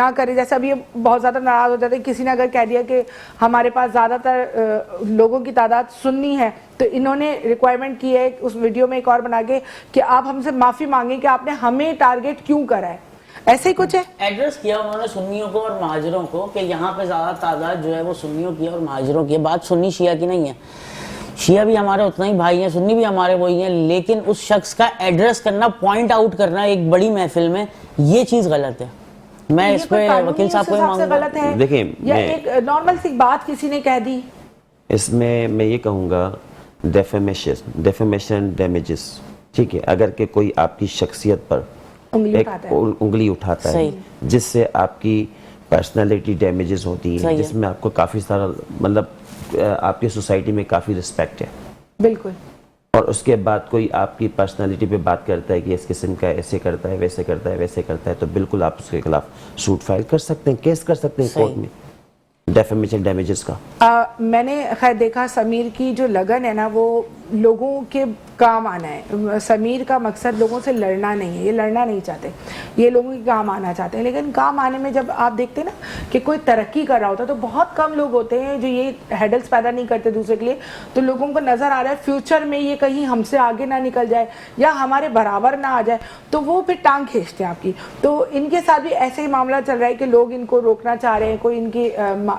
ना करें? जैसे अभी बहुत ज़्यादा नाराज़ हो जाते हैं, किसी ने अगर कह दिया कि हमारे पास ज़्यादातर लोगों की तादाद सुन्नी है, तो इन्होंने रिक्वायरमेंट की है उस वीडियो में एक और बना के कि आप हमसे माफ़ी मांगे कि आपने हमें टारगेट क्यों करा है, ऐसे ही कुछ है। एड्रेस किया उन्होंने सुन्नियों को और महाजरों को कि यहाँ पे ज़्यादा तादाद जो है वो सुन्नियों की और महाजरों की। बात सुन्नी शिया की नहीं है, शिया भी हमारे उतना ही भाई हैं, सुन्नी भी हमारे वही हैं, लेकिन उस शख्स का एड्रेस करना, पॉइंट आउट करना एक बड़ी महफिल में, ये चीज़ गलत है। मैं इस पे वकील साहब को मांगूंगा। देखिए, या एक नॉर्मल सी बात किसी ने कह दी, इसमें मैं ये कहूँगा डेफेमेशन डैमेजेस, ठीक है, अगर के कोई आपकी शख्सियत पर उंगली उठाता है जिससे आपकी पर्सनालिटी डैमेजेस होती है, जिसमें आपको काफ़ी सारा मतलब आपकी सोसाइटी में काफ़ी रिस्पेक्ट है, बिल्कुल, और उसके बाद कोई आपकी पर्सनालिटी पे बात करता है कि इस किस्म का ऐसे करता है, वैसे करता है, वैसे करता है, तो बिल्कुल आप उसके खिलाफ सूट फाइल कर सकते हैं, केस कर सकते हैं कोर्ट में डेफेमेशन डैमेजेस का। मैंने खैर देखा समीर की जो लगन है ना, वो लोगों के काम आना है। समीर का मकसद लोगों से लड़ना नहीं है, ये लड़ना नहीं चाहते, ये लोगों के काम आना चाहते हैं। लेकिन काम आने में जब आप देखते हैं ना कि कोई तरक्की कर रहा होता है तो बहुत कम लोग होते हैं जो ये हैडल्स पैदा नहीं करते दूसरे के लिए। तो लोगों को नज़र आ रहा है फ्यूचर में ये कहीं हमसे आगे ना निकल जाए या हमारे बराबर ना आ जाए, तो वो फिर टांग खींचते हैं आपकी। तो इनके साथ भी ऐसे ही मामला चल रहा है कि लोग इनको रोकना चाह रहे हैं, कोई इनकी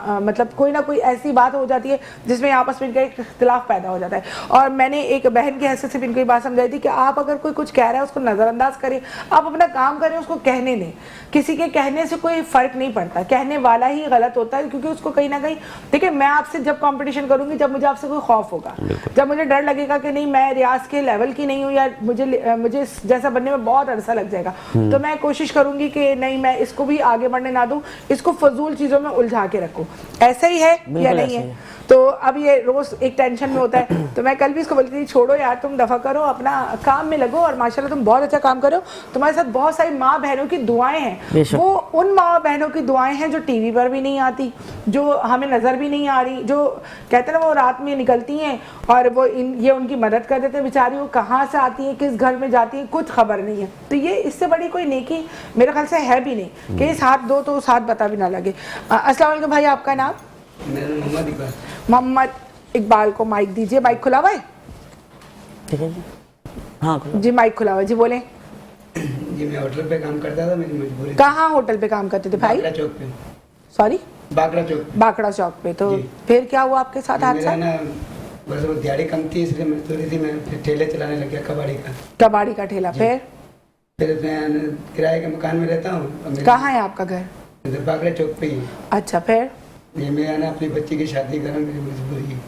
मतलब कोई ना कोई ऐसी बात हो जाती है जिसमें आपस में इनका एक इख्तिलाफ पैदा हो जाता है। और मैंने एक बहन की हैसियत से भी इनको ये बात समझाई थी कि आप अगर कोई कुछ कह रहा है उसको नज़रअंदाज करें, आप अपना काम करें, उसको कहने दें। किसी के कहने से कोई फर्क नहीं पड़ता, कहने वाला ही गलत होता है, क्योंकि उसको कहीं ना कहीं, देखिए मैं आपसे जब कंपटीशन करूंगी जब मुझे आपसे कोई खौफ होगा, जब मुझे डर लगेगा कि नहीं मैं रियाज के लेवल की नहीं हूँ या मुझे जैसा बनने में बहुत अरसा लग जाएगा, तो मैं कोशिश करूंगी कि नहीं मैं इसको भी आगे बढ़ने ना दूं, इसको फजूल चीजों में उलझा के रखूं। ऐसा ही है या नहीं है? तो अब ये रोज एक टेंशन में होता है। तो मैं कल भी इसको बोलती थी छोड़ो यार, तुम दफा करो, अपना काम में लगो, और माशाल्लाह तुम बहुत अच्छा काम करो। तुम्हारे साथ बहुत सारी माँ बहनों की दुआएं हैं, वो उन माँ बहनों की दुआएं हैं जो टीवी पर भी नहीं आती, जो हमें नजर भी नहीं आ रही, जो कहते हैं ना वो रात में निकलती हैं और वो ये उनकी मदद कर देते हैं। बेचारी वो कहाँ से आती है, किस घर में जाती है, कुछ खबर नहीं है। तो ये इससे बड़ी कोई नेकी मेरे ख्याल से है भी नहीं कि इस हाथ दो तो उस हाथ पता भी ना लगे। अस्सलाम वालेकुम भाई, आपका नाम? मोहम्मद। मोहम्मद, इकबाल को माइक दीजिए, माइक खुला हुआ है? ठीक है जी, हाँ खुला। जी माइक खुला हुआ है, जी बोलें। जी मैं होटल पे काम करता था, मेरी मजबूरी। कहाँ होटल पे काम करते थे भाई? बाकड़ा चौक पे। सॉरी, बाकड़ा चौक पे। बाकड़ा चौक पे। तो जी। फिर क्या हुआ आपके साथ मेरा हादसा? ना बस वो दिहाड़ी कम थी, इसलिए मजदूरी थी, मैं फिर ठेले चलाने लग गया कबाड़ी का। कबाड़ी का ठेला। फिर मैं किराए के मकान में रहता हूँ। कहाँ है आपका घर? इधर बाकड़ा चौक पे ही। अच्छा, फिर? ये मैं ना अपनी बच्ची की शादी कर रहा हूँ, मेरी मजबूरी है।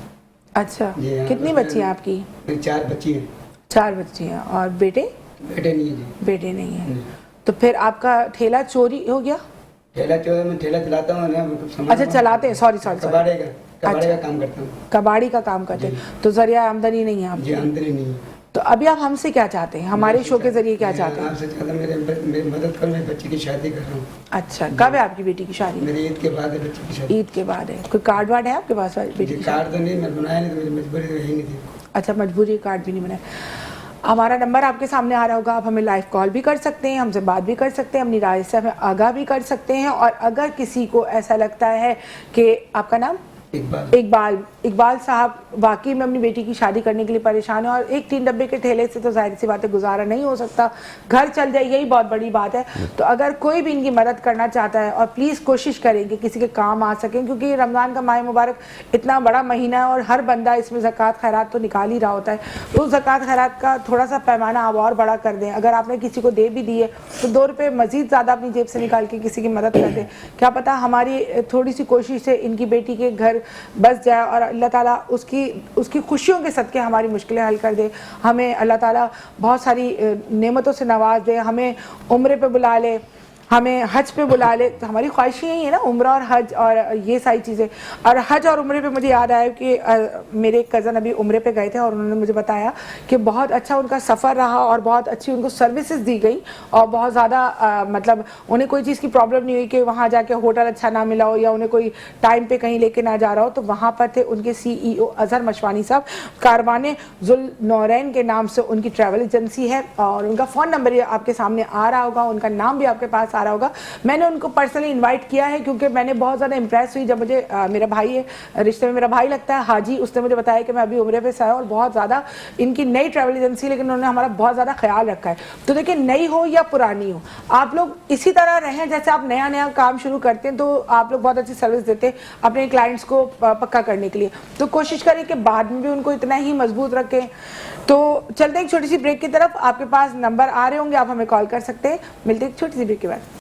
अच्छा, जी हाँ, कितनी बस बच्ची है आपकी? मेरी 4 बच्ची हैं। 4 बच्ची हैं। और बेटे? बेटे नहीं है जी। बेटे नहीं है। जी। तो फिर आपका ठेला चोरी हो गया? ठेला चौक में ठेला चलाता हूँ ना, सामान- अच्छा, चलाते हैं, सॉरी। कबाड़े का अच्छा। काम करता हूँ। कबाड़ी का काम करते हैं, तो जरिया आमदनी नहीं है आपकी। जी आमदनी नहीं है। तो अभी आप हमसे क्या चाहते हैं, हमारे शो के जरिए क्या चाहते हैं? आपसे चाहता मेरी मदद करो, मेरी बच्ची की शादी कर रहा हूँ। अच्छा, कब है आपकी बेटी की शादी? मेरी ईद के बाद है बच्ची की शादी। ईद के बाद है। कोई कार्ड वार्ड है आपके पास बेटी जी की? कार्ड तो नहीं, मैं बनाया नहीं, तो मेरी मजबूरी तो यही नहीं थी। अच्छा, मजबूरी कार्ड भी नहीं बनाया। हमारा नंबर आपके सामने आ रहा होगा, आप हमें लाइव कॉल भी कर सकते हैं, हमसे बात भी कर सकते हैं, अपनी राय से हमें आगाह भी कर सकते हैं। और अगर किसी को ऐसा लगता है कि आपका नाम इकबाल साहब वाकई में अपनी बेटी की शादी करने के लिए परेशान है और एक 3 डब्बे के ठेले से तो जाहिर सी बात है गुजारा नहीं हो सकता, घर चल जाए, यही बहुत बड़ी बात है। तो अगर कोई भी इनकी मदद करना चाहता है, और प्लीज़ कोशिश करें कि किसी के काम आ सकें, क्योंकि रमज़ान का माह मुबारक इतना बड़ा महीना है और हर बंदा इसमें ज़कात खैरात तो निकाल ही रहा होता है। तो उस ज़कात खैरात का थोड़ा सा पैमाना आप और बड़ा कर दें। अगर आपने किसी को दे भी दिए तो 2 रुपये मज़ीद ज़्यादा अपनी जेब से निकाल के किसी की मदद कर दें। क्या पता हमारी थोड़ी सी कोशिश से इनकी बेटी के घर बस जाए और अल्लाह ताला उसकी खुशियों के सदके हमारी मुश्किलें हल कर दे। हमें अल्लाह ताला बहुत सारी नेमतों से नवाज दे, हमें उम्रे पे बुला ले, हमें हज पे बुला ले। तो हमारी ख्वाहिश यही है ना, उम्रा और हज और ये सारी चीज़ें। और हज और उम्रे पे मुझे याद आया कि मेरे कज़न अभी उम्रे पे गए थे और उन्होंने मुझे बताया कि बहुत अच्छा उनका सफ़र रहा और बहुत अच्छी उनको सर्विसेज दी गई और बहुत ज़्यादा मतलब उन्हें कोई चीज़ की प्रॉब्लम नहीं हुई कि वहाँ जाके होटल अच्छा ना मिला हो या उन्हें कोई टाइम पे कहीं लेके ना जा रहा हो। तो वहाँ पर थे उनके CEO अजहर मशवानी साहब, कारवाने जुल नौरैन के नाम से उनकी ट्रैवल एजेंसी है और उनका फ़ोन नंबर आपके सामने आ रहा होगा, उनका नाम भी आपके पास आ रहा होगा। मैंने उनको पर्सनली इनवाइट किया है क्योंकि मैंने बहुत ज़्यादा इंप्रेस हुई जब मुझे मेरा भाई है, रिश्ते में मेरा भाई लगता है, हाजी, उसने मुझे बताया कि मैं अभी उम्रे पे से आया और बहुत ज़्यादा इनकी नई ट्रैवल एजेंसी, लेकिन उन्होंने हमारा बहुत ज़्यादा ख्याल रखा है। तो देखिए, नई हो या पुरानी हो, आप लोग इसी तरह रहें जैसे आप नया नया काम शुरू करते हैं तो आप लोग बहुत अच्छी सर्विस देते हैं अपने क्लाइंट्स को पक्का करने के लिए। तो कोशिश करें कि बाद में भी उनको इतना ही मजबूत रखें। तो चलते हैं एक छोटी सी ब्रेक की तरफ, आपके पास नंबर आ रहे होंगे, आप हमें कॉल कर सकते हैं। मिलते हैं एक छोटी सी ब्रेक के बाद।